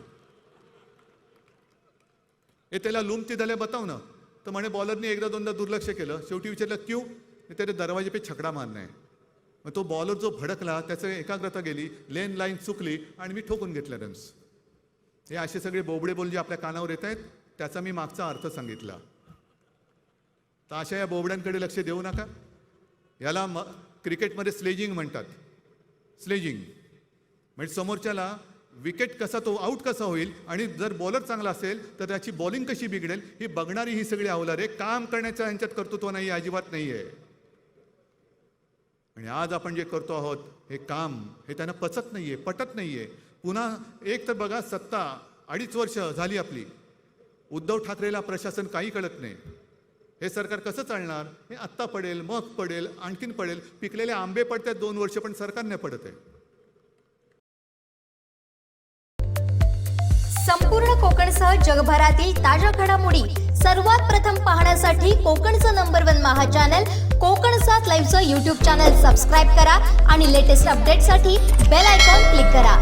D: ए त्याला लूम तिदले बताव ना. तर म्हणे बॉलरने एकदा दोनदा दुर्लक्ष केलं. शेवटी विचारलं क्यू? त्याने दरवाजे पे छकडा मारना है. मग तो बॉलर जो भडकला त्याचं एकाग्रता गेली, लेन लाईन चुकली आणि मी ठोकून घेतल्या रन्स. हे असे सगळे बोबडे बोल जे आपल्या कानावर येत आहेत त्याचा मी मागचा अर्थ सांगितला. तर अशा या बोबड्यांकडे लक्ष देऊ नका. याला क्रिकेटमध्ये स्लेजिंग म्हणतात. स्लेजिंग म्हणजे समोरच्याला विकेट कसा तो आउट कसा होईल आणि जर बॉलर चांगला असेल तर त्याची बॉलिंग कशी बिघडेल ही बघणारी ही सगळी अवलारे. काम करण्याचा यांच्यात कर्तृत्व नाही, अजिबात नाही आहे. आणि आज आपण जे करतो आहोत हे काम हे त्यांना पचत नाहीये, पटत नाहीये. पुन्हा एक तर बघा, सत्ता 2.5 वर्ष झाली आपली, उद्धव ठाकरेला प्रशासन काही कळत नाही. हे सरकार कसं चालणार? हे आत्ता पडेल, मग पडेल, आणखीन पडेल. पिकलेले आंबे पडतात 2 वर्ष, पण सरकार नाही पडत आहे.
C: संपूर्ण कोकणसह जगभरातील ताज्या घडामोडी सर्वात प्रथम पाहण्यासाठी कोकणचं नंबर 1 महा चॅनल कोकण 7 लाईव्हचं यूट्यूब चॅनल सबस्क्राईब करा आणि लेटेस्ट अपडेटसाठी बेल आयकॉन क्लिक करा.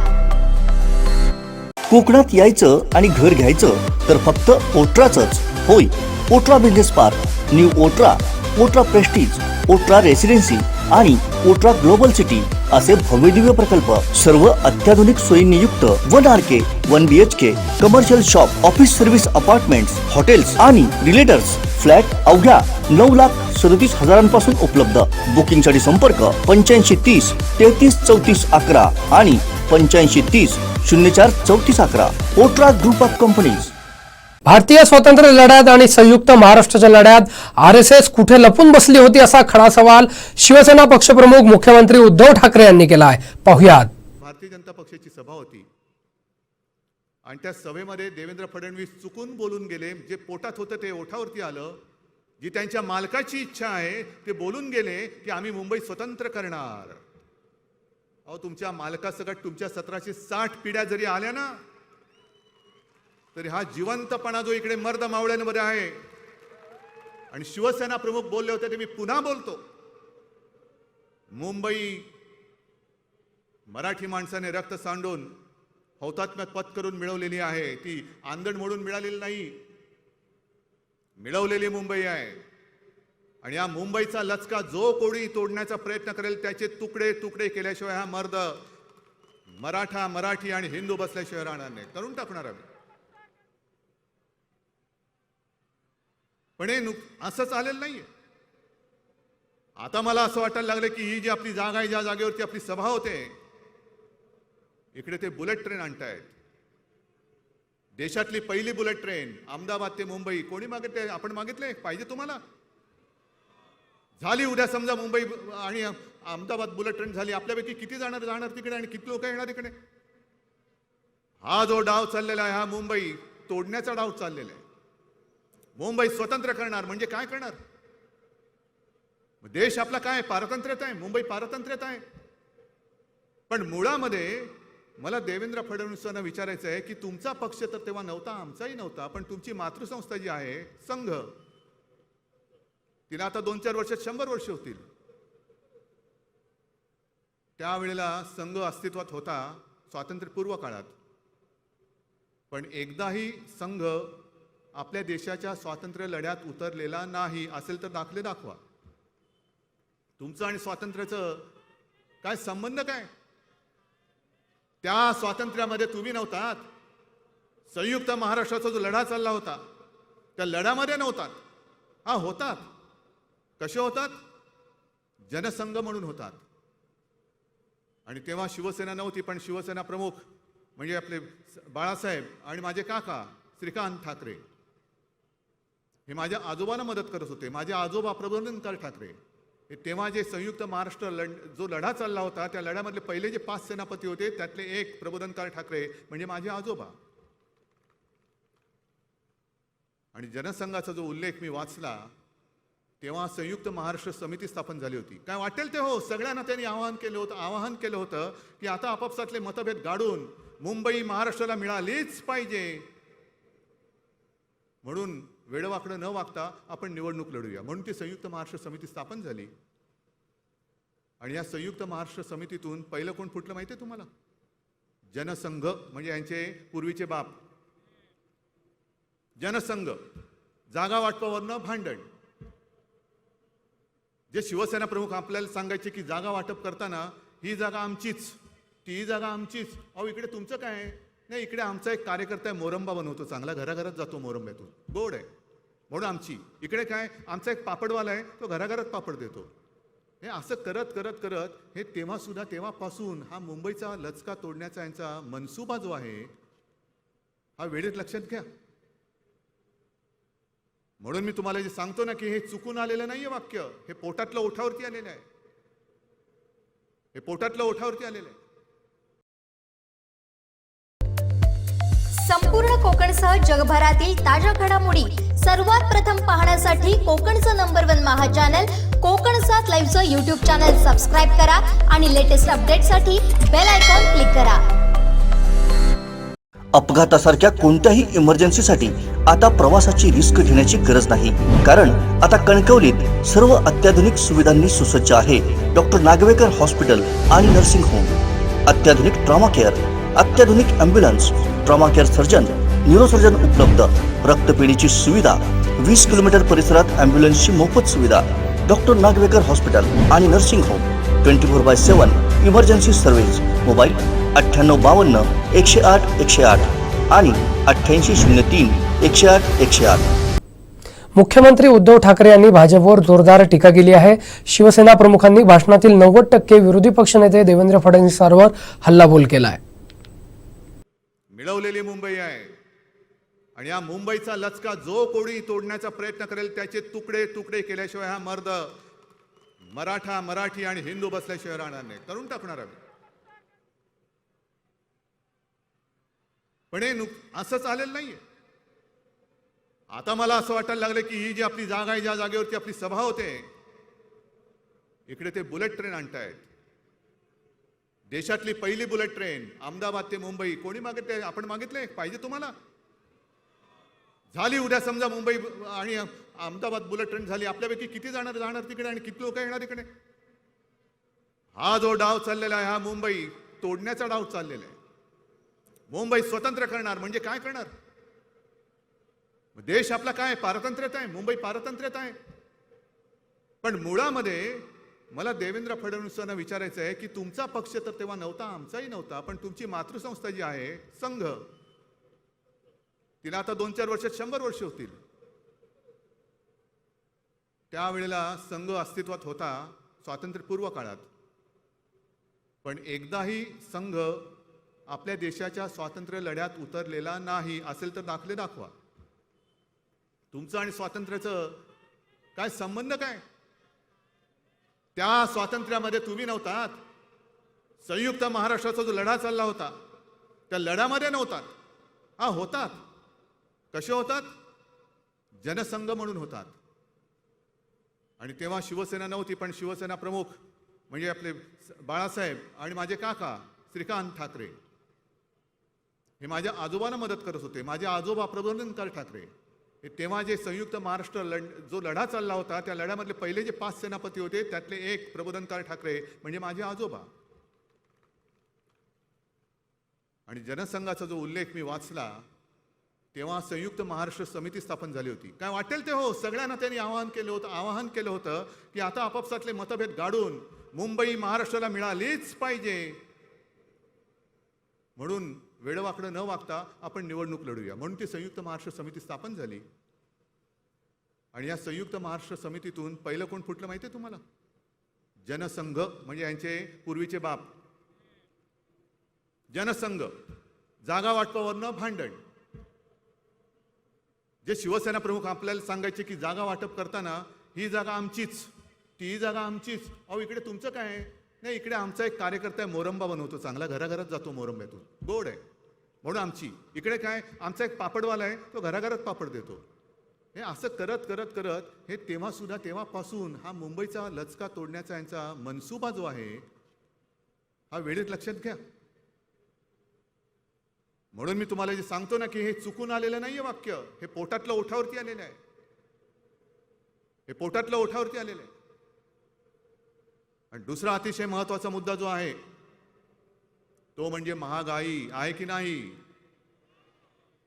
B: कोकणात यायचं आणि घर घ्यायचं तर फक्त ओट्राचंच. होय, Otra business park, new Otra, Otra prestige, Otra residency आणि ओट्रा ग्लोबल सिटी असे भव्यदिव्य प्रकल्प. सर्व अत्याधुनिक सोयींनी युक्त 1 RK, 1 BHK, commercial shop, office service apartments, hotels आणि रिलेटर्स फ्लॅट अवघ्या 9,37,000 उपलब्ध. बुकिंगसाठी संपर्क 8530 33 34 11 आणि 8530 04 34 11. Otra group of companies.
A: भारतीय स्वातंत्र्य लढ्यात आणि संयुक्त महाराष्ट्राच्या लढ्यात RSS कुठे लपून बसली होती असा खडा सवाल शिवसेना पक्षप्रमुख मुख्यमंत्री उद्धव ठाकरे यांनी केला आहे. पाहुयात.
D: भारतीय जनता पक्षाची सभा होती आणि त्या सभेमध्ये देवेंद्र फडणवीस चुकून बोलून गेले. जे पोटात होतं ते ओठावरती आलं. जी त्यांच्या मालकाची इच्छा आहे ते बोलून गेले की आम्ही मुंबई स्वतंत्र करणार. अहो, तुमच्या मालकासकट तुमच्या 1760 पिढ्या जरी आल्या ना, तरी हा जिवंतपणा जो इकडे मर्द मावळ्यांमध्ये आहे. आणि शिवसेना प्रमुख बोलले होते ते मी पुन्हा बोलतो. मुंबई मराठी माणसाने रक्त सांडून हौतात्म्यात पत्करून मिळवलेली आहे. ती आंदण मोडून मिळालेली नाही, मिळवलेली मुंबई आहे. आणि या मुंबईचा लचका जो कोणी तोडण्याचा प्रयत्न करेल त्याचे तुकडे तुकडे केल्याशिवाय हा मर्द मराठा, मराठी आणि हिंदू बसल्याशिवाय राहणार नाही. करून टाकणार आम्ही. पण हे असंच आलेलं नाहीये. आता मला असं वाटायला लागलं की ही जी आपली जागा आहे, ज्या जागेवरती आपली सभा होते, इकडे ते बुलेट ट्रेन आणतायत. देशातली पहिली बुलेट ट्रेन अहमदाबाद ते मुंबई. कोणी मागितले? आपण मागितले? पाहिजे तुम्हाला? झाली. उद्या समजा मुंबई आणि अहमदाबाद बुलेट ट्रेन झाली, आपल्यापैकी किती जाणार तिकडे आणि किती लोक येणार इकडे? हा जो डाव चाललेला आहे, हा मुंबई तोडण्याचा डाव चाललेला आहे. मुंबई स्वतंत्र करणार म्हणजे काय करणार? देश आपला काय पारतंत्र्यात आहे, मुंबई पारतंत्र्यात आहे. पण मुळामध्ये मला देवेंद्र फडणवीसांना विचारायचं आहे की तुमचा पक्ष तर तेव्हा नव्हता, आमचाही नव्हता, पण तुमची मातृसंस्था जी आहे संघ, तिला आता 2-4 वर्षात 100 वर्ष होतील. त्यावेळेला संघ अस्तित्वात होता स्वातंत्र्यपूर्व काळात. पण एकदाही संघ आपल्या देशाच्या स्वातंत्र्य लढ्यात उतरलेला नाही. असेल तर दाखले दाखवा. तुमचं आणि स्वातंत्र्याचं काय संबंध? काय त्या स्वातंत्र्यामध्ये तुम्ही नव्हतात. संयुक्त महाराष्ट्राचा जो लढा चालला होता त्या लढ्यामध्ये नव्हतात. हा, होतात. कसे होतात? जनसंघ म्हणून होतात. आणि तेव्हा शिवसेना नव्हती, पण शिवसेना प्रमुख म्हणजे आपले बाळासाहेब आणि माझे काका श्रीकांत ठाकरे हे माझ्या आजोबांना मदत करत होते. माझे आजोबा प्रबोधनकार ठाकरे हे तेव्हा जे संयुक्त महाराष्ट्र जो लढा चालला होता त्या लढ्यामधले पहिले जे 5 सेनापती होते त्यातले एक प्रबोधनकार ठाकरे म्हणजे माझे आजोबा. आणि जनसंघाचा जो उल्लेख मी वाचला तेव्हा संयुक्त महाराष्ट्र समिती स्थापन झाली होती. काय वाटेल ते हो, सगळ्यांना त्यांनी आवाहन केलं होतं की आता आपापसातले मतभेद गाडून मुंबई महाराष्ट्राला मिळालीच पाहिजे. म्हणून वेडवाकडं न वागता आपण निवडणूक लढूया, म्हणून ती संयुक्त महाराष्ट्र समिती स्थापन झाली. आणि या संयुक्त महाराष्ट्र समितीतून पहिलं कोण फुटलं माहिती आहे तुम्हाला? जनसंघ, म्हणजे यांचे पूर्वीचे बाप. जनसंघ, जागा वाटपावरनं भांडण. जे शिवसेना प्रमुख आपल्याला सांगायचे की जागा वाटप करताना ही जागा आमचीच, ती जागा आमचीच. अहो, इकडे तुमचं काय आहे? नाही, इकडे आमचा एक कार्यकर्ता आहे, मोरंबा बनवतो चांगला, घराघरात जातो मोरंब्यातून, गोड आहे म्हणून आमची. इकडे काय, आमचा एक पापडवाला आहे, तो घराघरात पापड देतो. हे असं करत करत करत हे तेव्हापासून हा मुंबईचा लचका तोडण्याचा यांचा मनसुबा जो आहे हा वेळेत लक्षात घ्या. म्हणून मी तुम्हाला जे सांगतो ना की हे चुकून आलेलं नाहीये वाक्य, हे पोटातलं ओठावरती आलेलं आहे. हे पोटातलं ओठावरती आलेलं आहे.
C: संपूर्ण कोकणसह जगभरातील ताज्या घडामोडी सर्वात प्रथम पाहण्यासाठी कोकणचं नंबर 1 महा चॅनल कोकण 7 लाईव्हचं यूट्यूब चॅनल सबस्क्राईब करा आणि लेटेस्ट अपडेटसाठी बेल आयकॉन क्लिक करा.
B: अपघातासारख्या कोणत्याही इमर्जन्सीसाठी आता प्रवासाची रिस्क घेण्याची गरज नाही, कारण आता कणकवलीत सर्व अत्याधुनिक सुविधांनी सुसज्ज आहे डॉक्टर नागवेकर हॉस्पिटल आणि नर्सिंग होम. अत्याधुनिक ट्रॉमा केअर, अत्याधुनिक ambulance, trauma care surgeon, neurosurgeon उपलब्ध, रक्तपेढीची सुविधा, 20 किलोमीटर परिसरात ॲम्ब्युलन्सची मोफत सुविधा. डॉक्टर नागवेकर हॉस्पिटल आणि nursing home 24/7 emergency service. Mobile 9852 108 108 आणि 8803 108 108.
A: मुख्यमंत्री उद्धव ठाकरे यांनी भाजपवर जोरदार टीका केली आहे. शिवसेना प्रमुखांनी भाषणातील 90% विरोधी पक्षनेते देवेंद्र फडणवीसांवर हल्लाबोल केलाय.
D: मिळवलेली मुंबई आहे आणि या मुंबईचा लचका जो कोणी तोडण्याचा प्रयत्न करेल त्याचे तुकडे तुकडे केल्याशिवाय हा मर्द मराठा, मराठी आणि हिंदू बसल्याशिवाय राहणार नाही. करून टाकणार आम्ही. पण हे असं चालेल नाहीये. आता मला असं वाटायला लागलं की ही जी आपली जागा आहे, ज्या जागेवरती आपली सभा होते, इकडे ते बुलेट ट्रेन आणतायत. देशातली पहिली बुलेट ट्रेन अहमदाबाद ते मुंबई. कोणी मागितले? आपण मागितले? पाहिजे तुम्हाला? झाली उद्या समजा मुंबई आणि अहमदाबाद बुलेट ट्रेन झाली, आपल्यापैकी किती जाणार तिकडे आणि किती लोक येणार इकडे? हा जो डाव चाललेला आहे, हा मुंबई तोडण्याचा डाव चाललेला आहे. मुंबई स्वतंत्र करणार म्हणजे काय करणार? देश आपला काय पारतंत्र्यात आहे, मुंबई पारतंत्र्यात आहे. पण मुळामध्ये मला देवेंद्र फडणवीसांना विचारायचं आहे की तुमचा पक्ष तर तेव्हा नव्हता, आमचाही नव्हता, पण तुमची मातृसंस्था जी आहे संघ, तिला आता 2-4 वर्षात 100 वर्ष होतील. त्यावेळेला संघ अस्तित्वात होता स्वातंत्र्यपूर्व काळात. पण एकदाही संघ आपल्या देशाच्या स्वातंत्र्य लढ्यात उतरलेला नाही. असेल तर दाखले दाखवा. तुमचं आणि स्वातंत्र्याचं काय संबंध काय? त्या स्वातंत्र्यामध्ये तुम्ही नव्हतात. संयुक्त महाराष्ट्राचा जो लढा चालला होता त्या लढ्यामध्ये नव्हतात. हा होतात. कसे होतात? जनसंघ म्हणून होतात. आणि तेव्हा शिवसेना नव्हती, पण शिवसेना प्रमुख म्हणजे आपले बाळासाहेब आणि माझे काका श्रीकांत ठाकरे हे माझ्या आजोबांना मदत करत होते. माझे आजोबा प्रबोधनकार ठाकरे हे तेव्हा जे संयुक्त महाराष्ट्र जो लढा चालला होता त्या लढ्यामधले पहिले जे 5 सेनापती होते त्यातले एक प्रबोधनकार ठाकरे म्हणजे माझे आजोबा. आणि जनसंघाचा जो उल्लेख मी वाचला तेव्हा संयुक्त महाराष्ट्र समिती स्थापन झाली होती. काय वाटेल ते हो, सगळ्यांना त्यांनी आवाहन केलं होतं की आता आपापसातले मतभेद गाडून मुंबई महाराष्ट्राला मिळालीच पाहिजे, म्हणून वेडवाकडं न वागता आपण निवडणूक लढूया. म्हणून ती संयुक्त महाराष्ट्र समिती स्थापन झाली. आणि या संयुक्त महाराष्ट्र समितीतून पहिलं कोण फुटलं माहिती आहे तुम्हाला? जनसंघ म्हणजे यांचे पूर्वीचे बाप. जनसंघ. जागा वाटपावरनं भांडण. जे शिवसेना प्रमुख आपल्याला सांगायचे की जागा वाटप करताना ही जागा आमचीच, ती जागा आमचीच. अहो इकडे तुमचं काय आहे? नाही, इकडे आमचा एक कार्यकर्ता आहे, मोरंबा बनवतो चांगला, घराघरात जातो मोरंब्यातून, गोड आहे म्हणून आमची. इकडे काय, आमचा एक पापडवाला आहे, तो घराघरात पापड देतो. हे असं करत करत करत हे तेव्हापासून हा मुंबईचा लचका तोडण्याचा यांचा मनसुबा जो आहे हा वेळेत लक्षात घ्या. म्हणून मी तुम्हाला जे सांगतो ना की हे चुकून आलेलं नाहीये वाक्य, हे पोटातलं ओठावरती आलेलं आहे. हे पोटातलं ओठावरती आलेलं आहे. आणि दुसरा अतिशय महत्वाचा मुद्दा जो आहे तो म्हणजे महागाई आहे की नाही.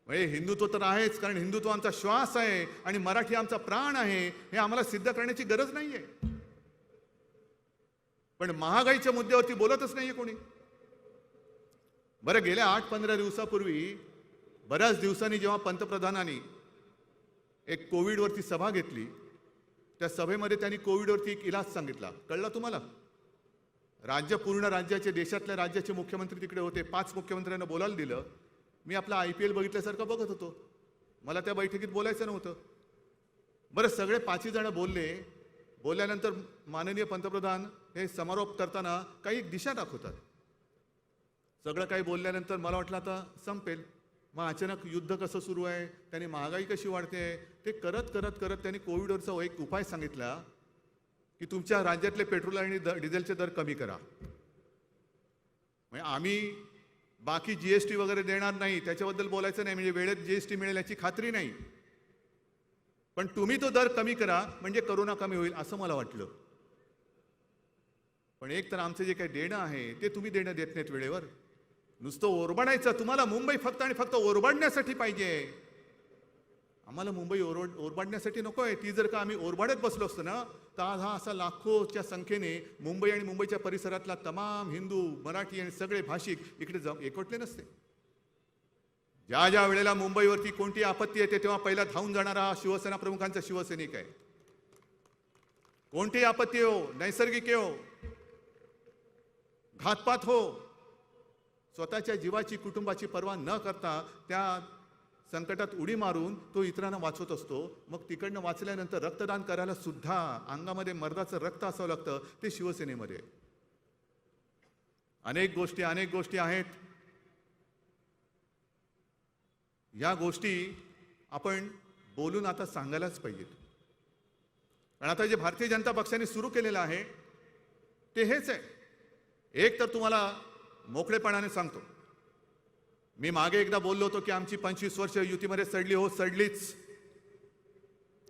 D: म्हणजे हिंदुत्व तर आहेच, कारण हिंदुत्व आमचा श्वास आहे आणि मराठी आमचा प्राण आहे, हे आम्हाला सिद्ध करण्याची गरज नाहीये. पण महागाईच्या मुद्द्यावरती बोलतच नाहीये कोणी. बरं, गेल्या 8-15 दिवसापूर्वी बऱ्याच दिवसांनी जेव्हा पंतप्रधानांनी एक कोविडवरती सभा घेतली, त्या सभेमध्ये त्यांनी कोविडवरती एक इलाज सांगितला. कळलं तुम्हाला? पूर्ण राज्याचे, देशातल्या राज्याचे मुख्यमंत्री तिकडे होते. 5 मुख्यमंत्र्यांना बोलायला दिलं. मी आपला IPL बघितल्यासारखं बघत होतो. मला त्या बैठकीत बोलायचं नव्हतं. बरं, सगळे 5 जण बोलले. बोलल्यानंतर माननीय पंतप्रधान हे समारोप करताना काही एक दिशा दाखवतात. सगळं काही बोलल्यानंतर मला वाटलं आता संपेल. मग अचानक युद्ध कसं सुरू आहे, त्यांनी महागाई कशी वाढते, ते करत करत करत त्यांनी कोविडवरचा एक उपाय सांगितला की तुमच्या राज्यातले पेट्रोल आणि डिझेलचे दर कमी करा. म्हणजे आम्ही बाकी GST वगैरे देणार नाही, त्याच्याबद्दल बोलायचं नाही, म्हणजे वेळेत GST मिळेल याची खात्री नाही, पण तुम्ही तो दर कमी करा म्हणजे करोना कमी होईल असं मला वाटलं. पण एक तर आमचं जे काही देणं आहे ते तुम्ही देणं देत नाहीत वेळेवर. नुसतं ओरबाडायचं, तुम्हाला मुंबई फक्त आणि फक्त ओरबाडण्यासाठी पाहिजे. आम्हाला मुंबई ओरबाडण्यासाठी नको आहे. ती जर का आम्ही ओरबाडत बसलो असतो ना तर आज हा असा लाखोच्या संख्येने मुंबई आणि मुंबईच्या परिसरातला तमाम हिंदू, मराठी आणि सगळे भाषिक इकडे एकवटले नसते. ज्या ज्या वेळेला मुंबईवरती कोणती आपत्ती येते तेव्हा पहिला धावून जाणारा शिवसेना प्रमुखांचा शिवसैनिक आहे. कोणतीही आपत्ती हो, नैसर्गिक हो, घातपात हो, स्वतःच्या जीवाची, कुटुंबाची पर्वा न करता त्या संकटात उडी मारून तो इतरांना वाचवत असतो. मग तिकडनं वाचल्यानंतर रक्तदान करायला सुद्धा अंगामध्ये मर्दाचं रक्त असावं लागतं. ते शिवसेनेमध्ये अनेक गोष्टी आहेत. या गोष्टी आपण बोलून आता सांगायलाच पाहिजेत. कारण आता जे भारतीय जनता पक्षाने सुरू केलेलं आहे ते हेच आहे. एक तर तुम्हाला मोकळेपणाने सांगतो, मी मागे एकदा बोललो होतो की आमची 25 वर्ष युतीमध्ये सडली, हो सडलीच.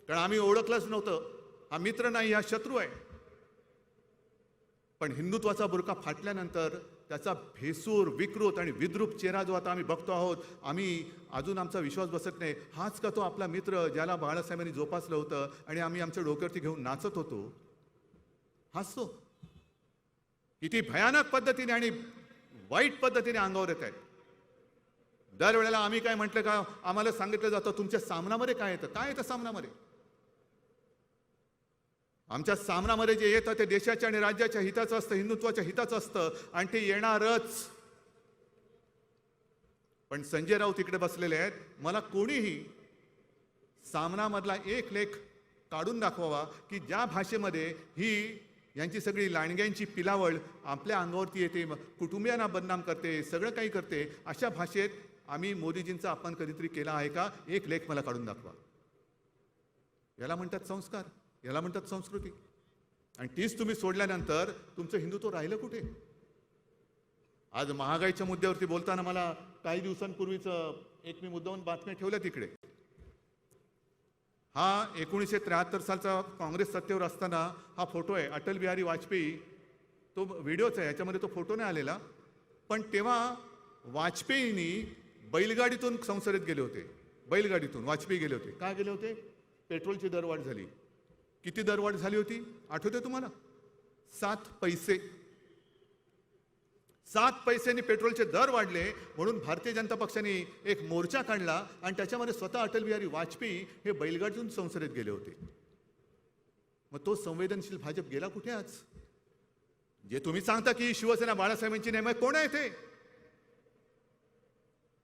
D: कारण आम्ही ओळखलंच नव्हतं, हा मित्र नाही, हा शत्रू आहे. पण हिंदुत्वाचा बुरका फाटल्यानंतर त्याचा भेसूर, विकृत आणि विद्रूप चेहरा जो आता आम्ही बघतो आहोत, आम्ही अजून आमचा विश्वास बसत नाही. हाच का तो आपला मित्र ज्याला बाळासाहेबांनी जोपासलं होतं आणि आम्ही आमच्या डोक्यावरती घेऊन नाचत होतो? हाच तो. किती भयानक पद्धतीने आणि वाईट पद्धतीने अंगावर येत आहेत. दरवेळेला आम्ही काय म्हटलं का, आम्हाला सांगितलं जातं तुमच्या सामनामध्ये काय येतं. काय येतं सामनामध्ये? आमच्या सामनामध्ये जे येतं ते देशाच्या आणि राज्याच्या हिताचं असतं, हिंदुत्वाच्या हिताचं असतं आणि ते येणारच. पण संजय राऊत तिकडे बसलेले आहेत. मला कोणीही सामनामधला एक लेख काढून दाखवावा की ज्या भाषेमध्ये ही यांची सगळी लांडग्यांची पिलावळ आपल्या अंगावरती येते, कुटुंबियांना बदनाम करते, सगळं काही करते. अशा भाषेत आम्ही मोदीजींचा अपमान कधीतरी केला आहे का? एक लेख मला काढून दाखवा. याला म्हणतात संस्कार, याला म्हणतात संस्कृती. आणि तीच तुम्ही सोडल्यानंतर तुमचं हिंदुत्व राहिलं कुठे? आज महागाईच्या मुद्द्यावरती बोलताना मला काही दिवसांपूर्वीच एक मी मुद्दाहून बातम्या ठेवल्या तिकडे. हा 1973 सालचा काँग्रेस सत्तेवर असताना हा फोटो आहे. अटल बिहारी वाजपेयी, तो व्हिडिओच आहे, याच्यामध्ये तो फोटो नाही आलेला. पण तेव्हा वाजपेयींनी बैलगाडीतून संसदेत गेले होते. बैलगाडीतून वाजपेयी गेले होते. काय गेले होते? पेट्रोलची दरवाढ झाली. किती दरवाढ झाली होती आठवते तुम्हाला? 7 पैसे. 7 पैशांनी पेट्रोलचे दर वाढले म्हणून भारतीय जनता पक्षाने एक मोर्चा काढला आणि त्याच्यामध्ये स्वतः अटल बिहारी वाजपेयी हे बैलगाडीतून संसदेत गेले होते. मग तो संवेदनशील भाजप गेला कुठे आज? जे तुम्ही सांगता की शिवसेना बाळासाहेबांची नाही, मग कोण आहे ते?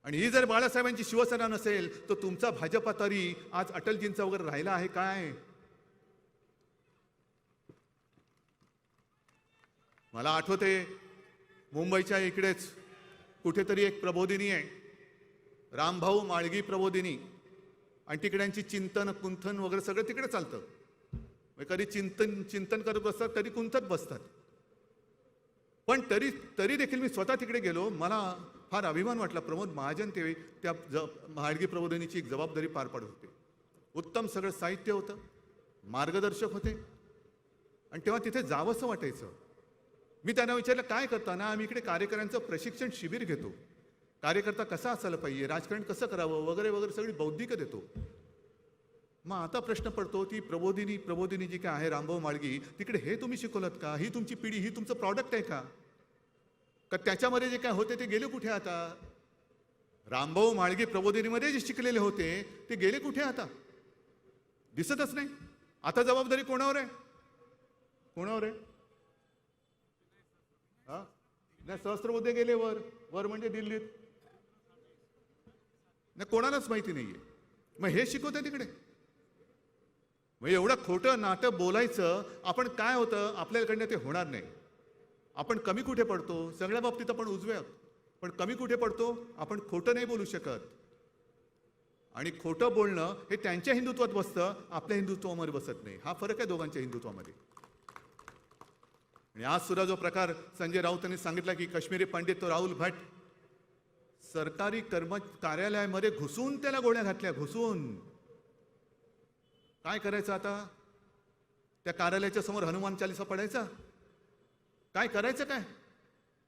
D: आणि ही जर बाळासाहेबांची शिवसेना नसेल तर तुमचा भाजपा तरी आज अटलजींचा वगैरे राहिला आहे काय? मला आठवते मुंबईच्या इकडेच कुठेतरी एक प्रबोधिनी आहे, रामभाऊ माळगी प्रबोधिनी, आणि तिकड्यांची चिंतन कुंथन वगैरे सगळं तिकडे चालतं. कधी चिंतन करत बसतात, कधी कुंथत बसतात. पण तरी देखील मी स्वतः तिकडे गेलो. मला फार अभिमान वाटला. प्रमोद महाजन ते त्या माळगी प्रबोधिनीची एक जबाबदारी पार पाडत होते. उत्तम सगळं साहित्य होतं, मार्गदर्शक होते, आणि तेव्हा तिथे जावंसं वाटायचं. मी त्यांना विचारलं काय करता ना? आम्ही इकडे कार्यकर्त्यांचं प्रशिक्षण शिबिर घेतो, कार्यकर्ता कसा असायला पाहिजे, राजकारण कसं करावं वगैरे वगैरे सगळी बौद्धिक देतो. मग आता प्रश्न पडतो, ती प्रबोधिनी जी काय आहे रामभाऊ माळगी, तिकडे हे तुम्ही शिकवलत का? ही तुमची पिढी, ही तुमचं प्रॉडक्ट आहे का? त्याच्यामध्ये जे काय होते ते गेले कुठे आता? रामभाऊ माळगी प्रबोधिनीमध्ये जे शिकलेले होते ते गेले कुठे आता? दिसतच नाही. आता जबाबदारी कोणावर आहे? कोणावर आहे? हा नाही, सहस्त्रबुद्धे गेले वर म्हणजे दिल्लीत. नाही, कोणालाच माहिती नाहीये. मग हे शिकवते तिकडे. मग एवढं खोटं नाटक बोलायचं आपण. काय होतं आपल्याकडनं ते होणार नाही. आपण कमी कुठे पडतो? सगळ्या बाबतीत आपण उजवे आहोत, पण कमी कुठे पडतो? आपण खोटं नाही बोलू शकत. आणि खोटं बोलणं हे त्यांच्या हिंदुत्वात बसतं, आपल्या हिंदुत्वामध्ये बसत नाही. हा फरक आहे दोघांच्या हिंदुत्वामध्ये. आणि आज सुद्धा जो प्रकार संजय राऊत यांनी सांगितला की काश्मीरी पंडित तो राहुल भट सरकारी कार्यालयामध्ये घुसून त्याला गोळ्या घातल्या, घुसून. काय करायचं आता? त्या कार्यालयाच्या समोर हनुमान चालीसा पडायचा? काय करायचं? काय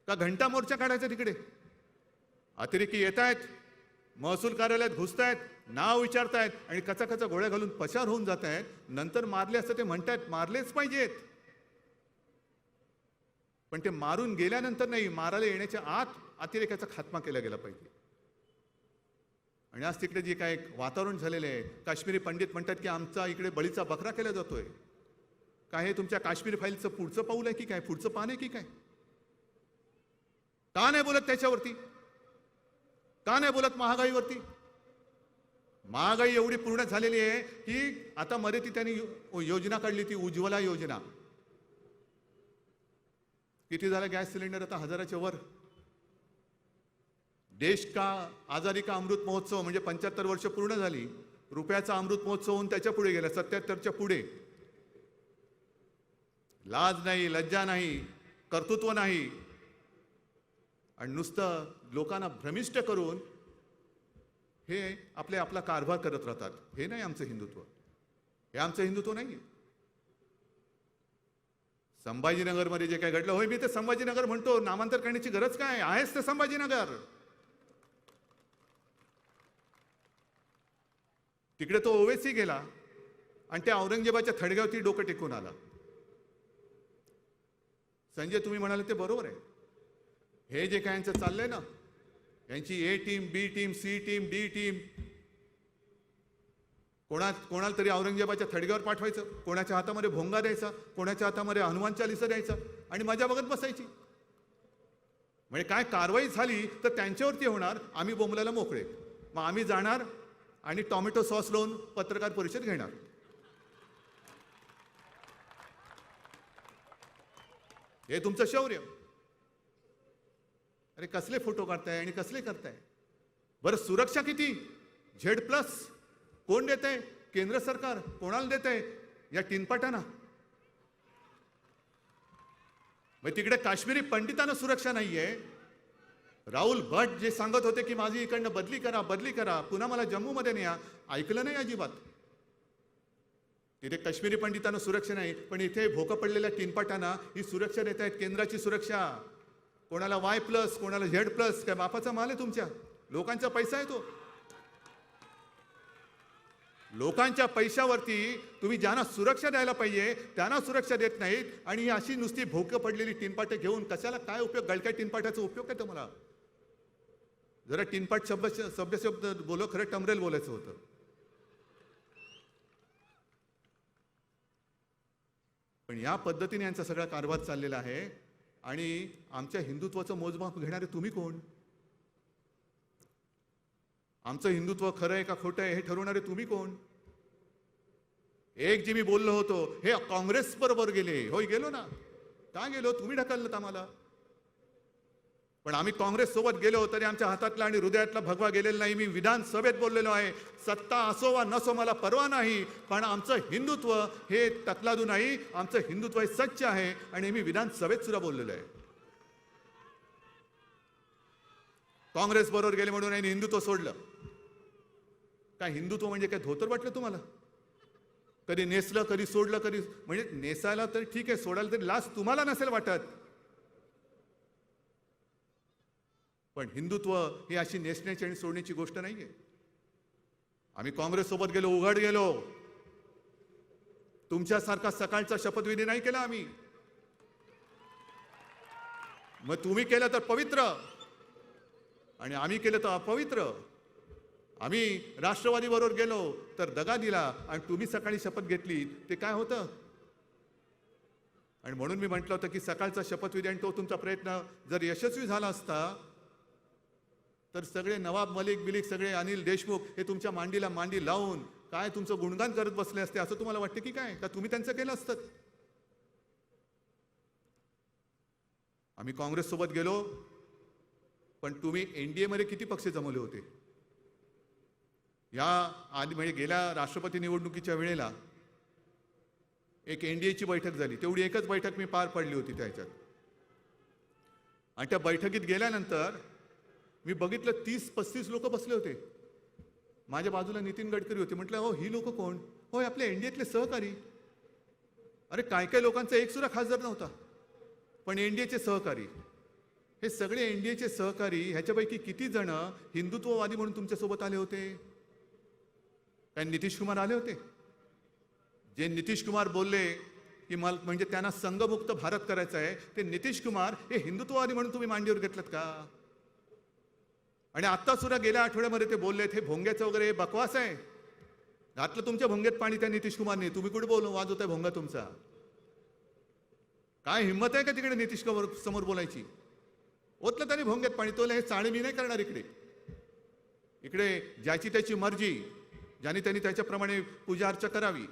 D: का घंटा मोर्चा काढायचा तिकडे? अतिरेकी येत आहेत, महसूल कार्यालयात घुसतायत, नाव विचारतायत आणि कचा गोळ्या घालून पसार होऊन जात आहेत. नंतर मारले असं ते म्हणतायत, मारलेच पाहिजेत. पण ते मारून गेल्यानंतर नाही, मारायला येण्याच्या आत अतिरेकाचा खात्मा केला गेला पाहिजे. आणि आज तिकडे जे काय वातावरण झालेलं आहे, काश्मीरी पंडित म्हणतात की आमचा इकडे बळीचा बकरा केला जातोय. काय हे तुमच्या काश्मीर फाईलचं पुढचं पाऊल आहे की काय? पुढचं पान आहे की काय? का नाही बोलत त्याच्यावरती? का नाही बोलत महागाईवरती? महागाई एवढी पूर्ण झालेली आहे की आता मध्ये ती त्यांनी योजना काढली, ती उज्ज्वला योजना. किती झाला गॅस सिलेंडर? आता 1000च्या वर. देश का आजादी का अमृत महोत्सव म्हणजे 75 वर्ष पूर्ण झाली. रुपयाचा अमृत महोत्सव होऊन त्याच्या पुढे गेला, 77च्या पुढे. लाज नाही, लज्जा नाही, कर्तृत्व नाही आणि नुसतं लोकांना भ्रमिष्ट करून हे आपला कारभार करत राहतात. हे नाही आमचं हिंदुत्व. हे आमचं हिंदुत्व नाही. संभाजीनगरमध्ये जे काय घडलं, होय मी ते संभाजीनगर म्हणतो, नामांतर करण्याची गरज काय? आहेच ते संभाजीनगर. तिकडे तो ओवेसी गेला आणि त्या औरंगजेबाच्या थडग्यावरती डोकं टेकून आला. संजय तुम्ही म्हणाले ते बरोबर आहे. हे जे काय यांचं चाललंय ना, यांची A team, B team, C team, D team, कोणाला तरी औरंगजेबाच्या थडग्यावर पाठवायचं, कोणाच्या हातामध्ये भोंगा द्यायचा, कोणाच्या हातामध्ये हनुमान चालीसा द्यायचा आणि मजा बघत बसायची. म्हणजे काय कारवाई झाली तर त्यांच्यावरती होणार, आम्ही बोंबलायला मोकळे. मग आम्ही जाणार आणि टोमॅटो सॉस लावून पत्रकार परिषद घेणार. हे तुमचं शौर्य. अरे कसले फोटो काढताय आणि कसले करताय? बरं सुरक्षा किती? Z+ कोण देत आहे? केंद्र सरकार. कोणाला देत आहे? या टिनपाटांना. मग तिकडे काश्मीरी पंडितांना सुरक्षा नाहीये. राहुल भट जे सांगत होते की माझी इकडनं बदली करा, पुन्हा मला जम्मूमध्ये न्या, ऐकलं नाही अजिबात. तिथे काश्मीरी पंडितांना सुरक्षा नाही, पण इथे भोकं पडलेल्या टिनपाटांना ही सुरक्षा देत आहेत, केंद्राची सुरक्षा. कोणाला Y+, कोणाला Z+. काय बापाचा माल आहे तुमच्या? लोकांचा पैसा आहे तो. लोकांच्या पैशावरती तुम्ही ज्यांना सुरक्षा द्यायला पाहिजे त्यांना सुरक्षा देत नाहीत आणि अशी नुसती भोकं पडलेली टिनपाटे घेऊन कशाला? काय उपयोग? गळक्या टिनपाटाचा उपयोग काय तुम्हाला? जरा टिनपाट शब्द बोलो, खरं टमरेल बोलायचं होतं. पण या पद्धतीने यांचा सगळा कारभार चाललेला आहे. आणि आमच्या हिंदुत्वाचं मोजमाप घेणारे तुम्ही कोण? आमचं हिंदुत्व खरं आहे का खोटं आहे हे ठरवणारे तुम्ही कोण? एक जे मी बोललो होतो, हे काँग्रेस बरोबर गेले. होय गेलो ना. का गेलो? तुम्ही ढकललं आम्हाला. पण आम्ही काँग्रेस सोबत गेलो तरी आमच्या हातातला आणि हृदयातला भगवा गेलेला नाही. मी विधानसभेत बोललेलो आहे, सत्ता असो वा नसो मला परवा नाही, पण आमचं हिंदुत्व हे तकलादू नाही. आमचं हिंदुत्व हे सच्च आहे आणि मी विधानसभेत सुद्धा बोललेलो आहे. काँग्रेस बरोबर गेले म्हणून यांनी हिंदुत्व सोडलं. काय हिंदुत्व म्हणजे काय धोतर वाटलं तुम्हाला? कधी नेसलं, कधी सोडलं, कधी म्हणजे नेसायला तर ठीक आहे, सोडायला तरी लाज तुम्हाला नसेल वाटत. पण हिंदुत्व ही अशी नेसण्याची आणि सोडण्याची गोष्ट नाहीये. आम्ही काँग्रेस सोबत गेलो, उघड गेलो. तुमच्यासारखा सकाळचा शपथविधी नाही केला आम्ही. मग तुम्ही केलं तर पवित्र आणि आम्ही केलं तर अपवित्र. आम्ही राष्ट्रवादी बरोबर गेलो तर दगा दिला आणि तुम्ही सकाळी शपथ घेतली ते काय होतं? आणि म्हणून मी म्हटलं होतं की सकाळचा शपथविधी आणि तो तुमचा प्रयत्न जर यशस्वी झाला असता तर सगळे नवाब मलिक बिलिक सगळे अनिल देशमुख हे तुमच्या मांडीला मांडी लावून काय तुमचं गुणगान करत बसले असते असं तुम्हाला वाटतं की काय? का तुम्ही त्यांचं केलं असतं? आम्ही काँग्रेस सोबत गेलो पण तुम्ही NDA मध्ये किती पक्ष जमवले होते? या आधी म्हणजे गेल्या राष्ट्रपती निवडणुकीच्या वेळेला एक एनडीएची बैठक झाली. तेवढी एकच बैठक मी पार पडली होती त्या ह्याच्यात. आणि त्या बैठकीत गेल्यानंतर मी बघितलं 30-35 लोक बसले होते. माझ्या बाजूला नितीन गडकरी होते. म्हटलं हो ही लोक कोण? होय आपले एनडीएतले सहकारी. अरे काय काय लोकांचा एक सुद्धा खासदार नव्हता, पण एनडीएचे सहकारी. हे सगळे एनडीएचे सहकारी, ह्याच्यापैकी किती जण हिंदुत्ववादी म्हणून तुमच्यासोबत आले होते? काय नितीश कुमार आले होते? जे नितीश कुमार बोलले की मला म्हणजे त्यांना संघमुक्त भारत करायचा आहे, ते नितीश कुमार हे हिंदुत्ववादी म्हणून तुम्ही मांडीवर घेतलं का? आणि आत्ता सुद्धा गेल्या आठवड्यामध्ये ते बोललेत हे भोंग्याचं वगैरे बकवास आहे. घातलं तुमच्या भोंग्यात पाणी त्या नितीश कुमारने. तुम्ही कुठे वाजवताय भोंगा तुमचा? काय हिंमत आहे का तिकडे नितीश कुमार समोर बोलायची? ओतलं त्याने भोंग्यात पाणी. तो हे चाळे मी नाही करणार इकडे. इकडे ज्याची त्याची मर्जी, ज्याने त्यांनी त्याच्याप्रमाणे पूजा अर्चा करावी.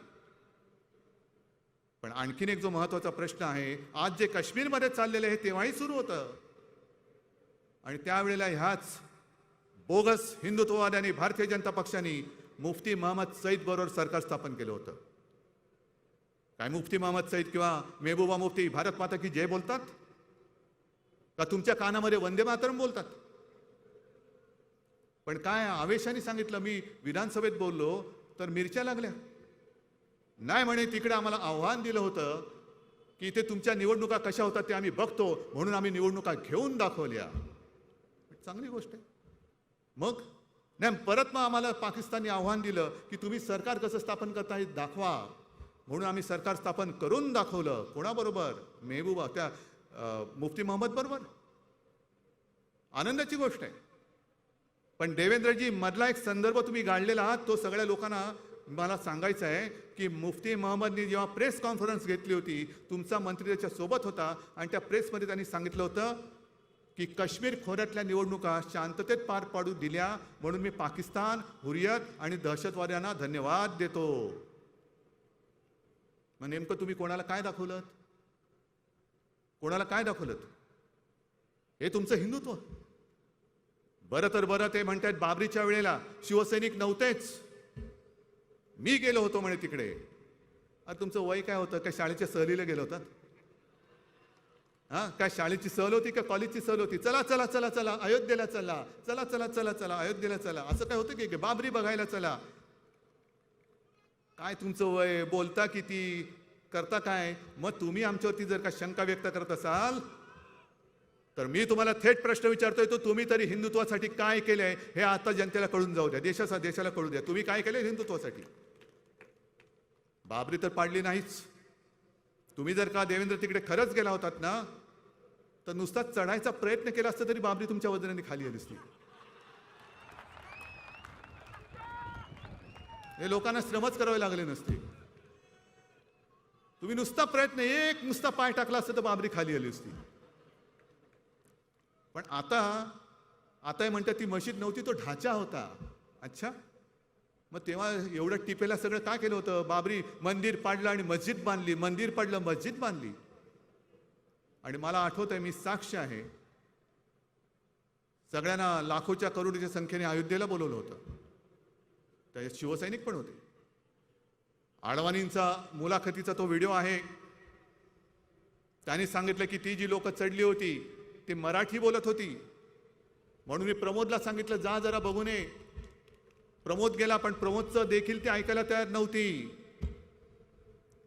D: पण आणखीन एक जो महत्वाचा प्रश्न आहे, आज जे काश्मीरमध्ये चाललेलं आहे तेव्हाही सुरू होतं. आणि त्यावेळेला ह्याच बोगस हिंदुत्ववाद्यांनी भारतीय जनता पक्षाने मुफ्ती महम्मद सईद बरोबर सरकार स्थापन केलं होतं. काय मुफ्ती महम्मद सईद किंवा मेहबूबा मुफ्ती भारत माता की जय बोलतात का तुमच्या कानामध्ये वंदे मातरम बोलतात? पण काय आवेशाने सांगितलं. मी विधानसभेत बोललो तर मिरच्या लागल्या. नाही म्हणे तिकडे आम्हाला आव्हान दिलं होतं की इथे तुमच्या निवडणुका कशा होतात ते आम्ही बघतो, म्हणून आम्ही निवडणुका घेऊन दाखवल्या. चांगली गोष्ट आहे. मग नाही परत मग आम्हाला पाकिस्तानने आव्हान दिलं की तुम्ही सरकार कसं स्थापन करताय दाखवा, म्हणून आम्ही सरकार स्थापन करून दाखवलं. कोणाबरोबर? मेहबूबा त्या मुफ्ती महम्मद बरोबर. आनंदाची गोष्ट आहे. पण देवेंद्रजी मधला एक संदर्भ तुम्ही गाळलेला आहात, तो सगळ्या लोकांना मला सांगायचं आहे की मुफ्ती महम्मदनी जेव्हा प्रेस कॉन्फरन्स घेतली होती, तुमचा मंत्री त्याच्या सोबत होता आणि त्या प्रेसमध्ये त्यांनी सांगितलं होतं की काश्मीर खोऱ्यातल्या निवडणुका शांततेत पार पाडू दिल्या, म्हणून मी पाकिस्तान, हुरियत आणि दहशतवाद्यांना धन्यवाद देतो. मग नेमकं तुम्ही कोणाला काय दाखवलं? कोणाला काय दाखवलं? हे तुमचं हिंदुत्व. बरं तर बरं ते म्हणतात बाबरीच्या वेळेला शिवसैनिक नव्हतेच, मी गेलो होतो म्हणे तिकडे. अरे तुमचं वय काय होतं? काय शाळेच्या सहलीला गेलो होतात? हा काय शाळेची सहल होती का कॉलेजची सहल होती? चला चला चला चला अयोध्येला चला, चला चला चला चला अयोध्येला चला, असं काय होतं की बाबरी बघायला चला? काय तुमचं वय? बोलता किती? करता काय? मग तुम्ही आमच्यावरती जर का शंका व्यक्त करत असाल तर मी तुम्हाला थेट प्रश्न विचारतोय, तो तुम्ही तरी हिंदुत्वासाठी काय केलंय हे आता जनतेला कळून जाऊ द्या, देशाला कळू द्या. तुम्ही काय केलंय हिंदुत्वासाठी? बाबरी तर पाडली नाहीच. तुम्ही जर का देवेंद्र तिकडे खरंच गेला होतात ना, तर नुसता चढायचा प्रयत्न केला असता तरी बाबरी तुमच्या वजनाने खाली आली असती. हे लोकांना श्रमच करावे लागले नसते. तुम्ही नुसता प्रयत्न, एक नुसता पाय टाकला असता तर बाबरी खाली आली असती. पण आता म्हणतात ती मशीद नव्हती, तो ढाचा होता. अच्छा, मग तेव्हा एवढं टिपेला सगळं काय केलं होतं? बाबरी मंदिर पाडलं आणि मस्जिद बांधली, मंदिर पाडलं मस्जिद बांधली. आणि मला आठवत आहे, मी साक्ष आहे, सगळ्यांना लाखोच्या करोडीच्या संख्येने अयोध्येला बोलवलं होतं. त्याच्यात शिवसैनिक पण होते. आडवाणींचा मुलाखतीचा तो व्हिडिओ आहे. त्यांनी सांगितलं की ती जी लोक चढली होती ती मराठी बोलत होती, म्हणून मी प्रमोदला सांगितलं जा जरा बघून ये. प्रमोद गेला, पण प्रमोदचं देखील ती ऐकायला तयार नव्हती.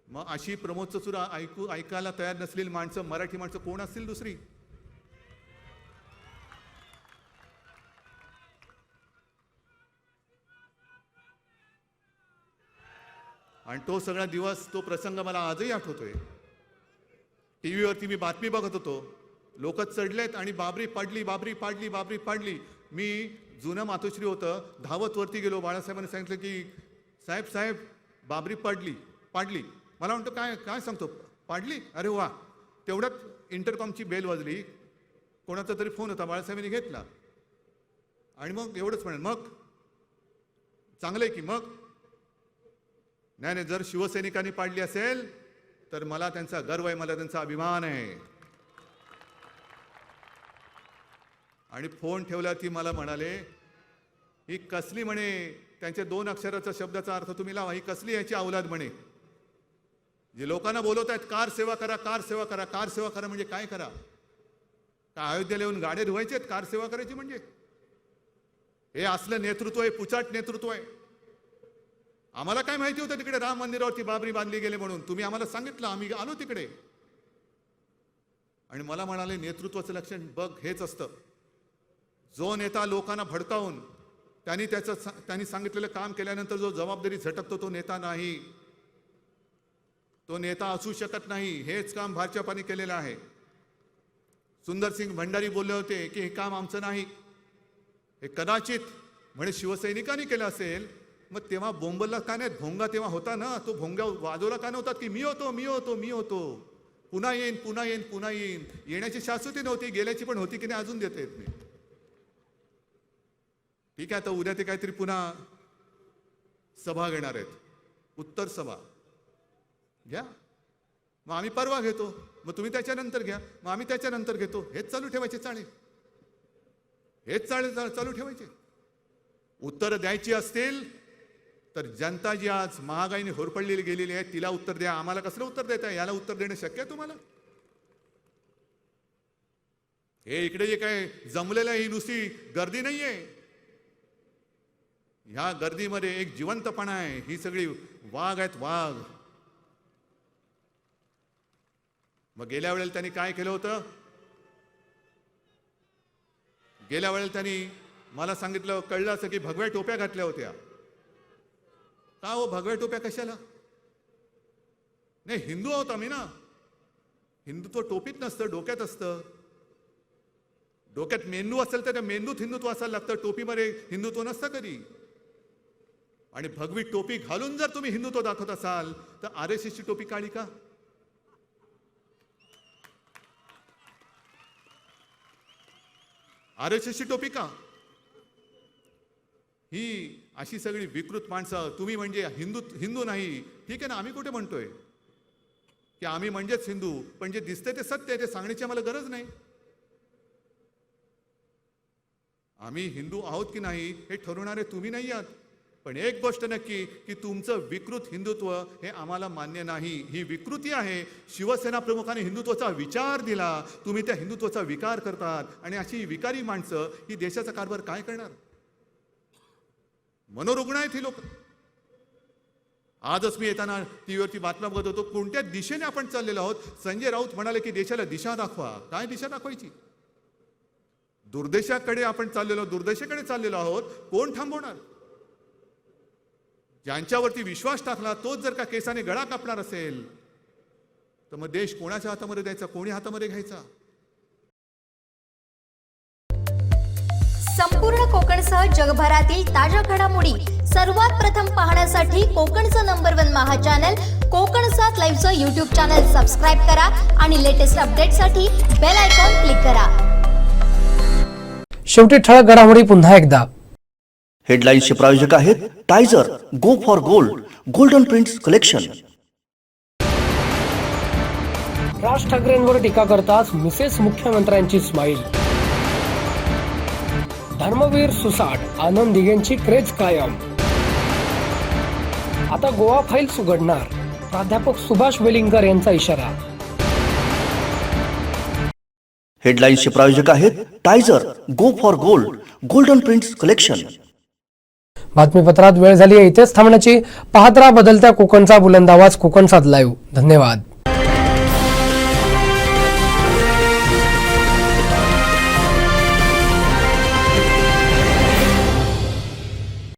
D: मग अशी प्रमोदचं सुद्धा ऐकायला तयार नसलेली माणसं, मराठी माणसं कोण असतील दुसरी? आणि तो सगळा दिवस, तो प्रसंग मला आजही आठवतोय. टीव्हीवरती मी बातमी बघत होतो, लोक चढलेत आणि बाबरी पाडली, बाबरी पाडली, बाबरी पाडली. मी जुनं मातोश्री होतं, धावत वरती गेलो. बाळासाहेबांनी सांगितलं की साहेब साहेब बाबरी पाडली. मला म्हणतो काय काय सांगतो? पाडली? अरे वा. तेवढ्यात इंटरकॉमची बेल वाजली. कोणाचा तरी फोन होता, बाळासाहेबांनी घेतला आणि मग एवढंच म्हणेल, मग चांगलंय की मग नाही, जर शिवसैनिकांनी पाडली असेल तर मला त्यांचा गर्व आहे, मला त्यांचा अभिमान आहे. आणि फोन ठेवला ती मला म्हणाले ही कसली म्हणे त्यांच्या 2 अक्षराचा शब्दाचा अर्थ तुम्ही लावा, ही कसली याची अवलाद म्हणे. जे लोकांना बोलवत आहेत कार सेवा करा, कार सेवा करा, कार सेवा करा म्हणजे काय करा? का अयोध्येला येऊन गाड्या धुवायचे आहेत कार सेवा करायची म्हणजे? हे असलं नेतृत्व आहे, पुचाट नेतृत्व आहे. आम्हाला काय माहिती होतं तिकडे राम मंदिरावरती बाबरी बांधली गेले म्हणून? तुम्ही आम्हाला सांगितलं, आम्ही आलो तिकडे. आणि मला म्हणाले नेतृत्वाचं लक्षण बघ हेच असतं, जो नेता लोकांना भडकावून त्यांनी सांगितलेलं काम केल्यानंतर जो जबाबदारी झटकतो तो नेता नाही, तो नेता असू शकत नाही. हेच काम भाजपाने केलेलं आहे. सुंदरसिंग भंडारी बोलले होते की हे काम आमचं नाही, हे कदाचित म्हणे शिवसैनिकांनी केलं असेल. मग तेव्हा बोंबलला का नाही? भोंगा तेव्हा होता ना, तो भोंगा वाजवला का नव्हता की मी होतो मी होतो मी होतो, पुन्हा येईन पुन्हा येईन पुन्हा येईन. येण्याची शाश्वती नव्हती, गेल्याची पण होती की नाही अजून देता येत नाही. ठीक आहे, आता उद्या ते काहीतरी पुन्हा सभा घेणार आहेत, उत्तर सभा घ्या, मग आम्ही परवा घेतो, मग तुम्ही त्याच्यानंतर घ्या, मग आम्ही त्याच्यानंतर घेतो. हेच चालू ठेवायचे चाळे, हेच चालू ठेवायचे. उत्तर द्यायची असतील तर जनता जी आज महागाईने होरपडलेली गेलेली आहे तिला उत्तर द्या. आम्हाला कसलं उत्तर देता? याला उत्तर देणं शक्य आहे तुम्हाला? हे इकडे जे काय जमलेलं ही नुसती गर्दी नाहीये, ह्या गर्दीमध्ये एक जिवंतपणा आहे. ही सगळी वाघ आहेत, वाघ. मग गेल्या वेळेला त्यांनी काय केलं होतं? गेल्या वेळेला त्यांनी मला सांगितलं, कळलं असं की भगव्या टोप्या घातल्या होत्या. का हो भगव्या टोप्या कशाला? नाही, हिंदू आहोत आम्ही ना. हिंदुत्व टोपीत नसतं, डोक्यात असतं. डोक्यात मेंदू असेल तर त्या मेंदूत हिंदुत्व असायला लागतं, टोपीमध्ये हिंदुत्व नसतं कधी. आणि भगवी टोपी घालून जर तुम्ही हिंदुत्व दाखवत असाल तर RSSची टोपी काढी का? RSSची टोपी का? ही अशी सगळी विकृत माणसं. तुम्ही म्हणजे हिंदू नाही, ठीक आहे ना, आम्ही कुठे म्हणतोय की आम्ही म्हणजेच हिंदू, पण जे दिसते ते सत्य आहे, ते सांगण्याची आम्हाला गरज नाही. आम्ही हिंदू आहोत की नाही हे ठरवणारे तुम्ही नाही आहात. पण एक गोष्ट नक्की की तुमचं विकृत हिंदुत्व हे आम्हाला मान्य नाही. ही विकृती आहे. शिवसेना प्रमुखांनी हिंदुत्वाचा विचार दिला, तुम्ही त्या हिंदुत्वाचा विकार करतात. आणि अशी विकारी माणसं ही देशाचा कारभार काय करणार? मनोरुग्ण आहेत ही लोक. आजच मी येताना टीव्हीवरती बातम्या बघत होतो, कोणत्या दिशेने आपण चाललेलो आहोत. संजय राऊत म्हणाले की देशाला दिशा दाखवा. काय दिशा दाखवायची? दुर्देशाकडे आपण चाललेलो, दुर्देशाकडे चाललेलो आहोत. कोण थांबवणार? ज्यांच्यावरती विश्वास टाकला तोच जर का केसाने गळा कापणार असेल तर मग देश कोणाच्या हातामध्ये द्यायचा, कोणी हातामध्ये घ्यायचा?
C: संपूर्ण कोकणसह जगभरातील ताज्या घडामोडी सर्वात प्रथम पाहण्यासाठी कोकणचं नंबर 1 महा चॅनल कोकण 7 लाईव्हचं यूट्यूब चॅनल सबस्क्राईब करा आणि लेटेस्ट अपडेटसाठी बेल आयकॉन क्लिक करा.
A: शेवटी ठळक घडामोडी पुन्हा एकदा.
B: हेडलाईन्सचे प्रायोजक आहेत टायझर, go for gold, golden prints collection.
A: Raj ठाकरेंवर टीका करताच मिसेस मुख्यमंत्र्यांची स्माईल. धर्मवीर सुसाट, आनंद दिघेंची क्रेज कायम. आता गोवा फाईल्स उघडणार, प्राध्यापक सुभाष वेलिंगकर यांचा इशारा.
B: हेडलाईन्सचे प्रायोजक आहेत टायझर, go for gold, golden prints collection.
A: बातमीपत्रात वेळ झाली आहे इथेच थांबण्याची. पाहत राहा बदलत्या कोकणचा बुलंद आवाज कोकण 7 लाईव्ह. धन्यवाद.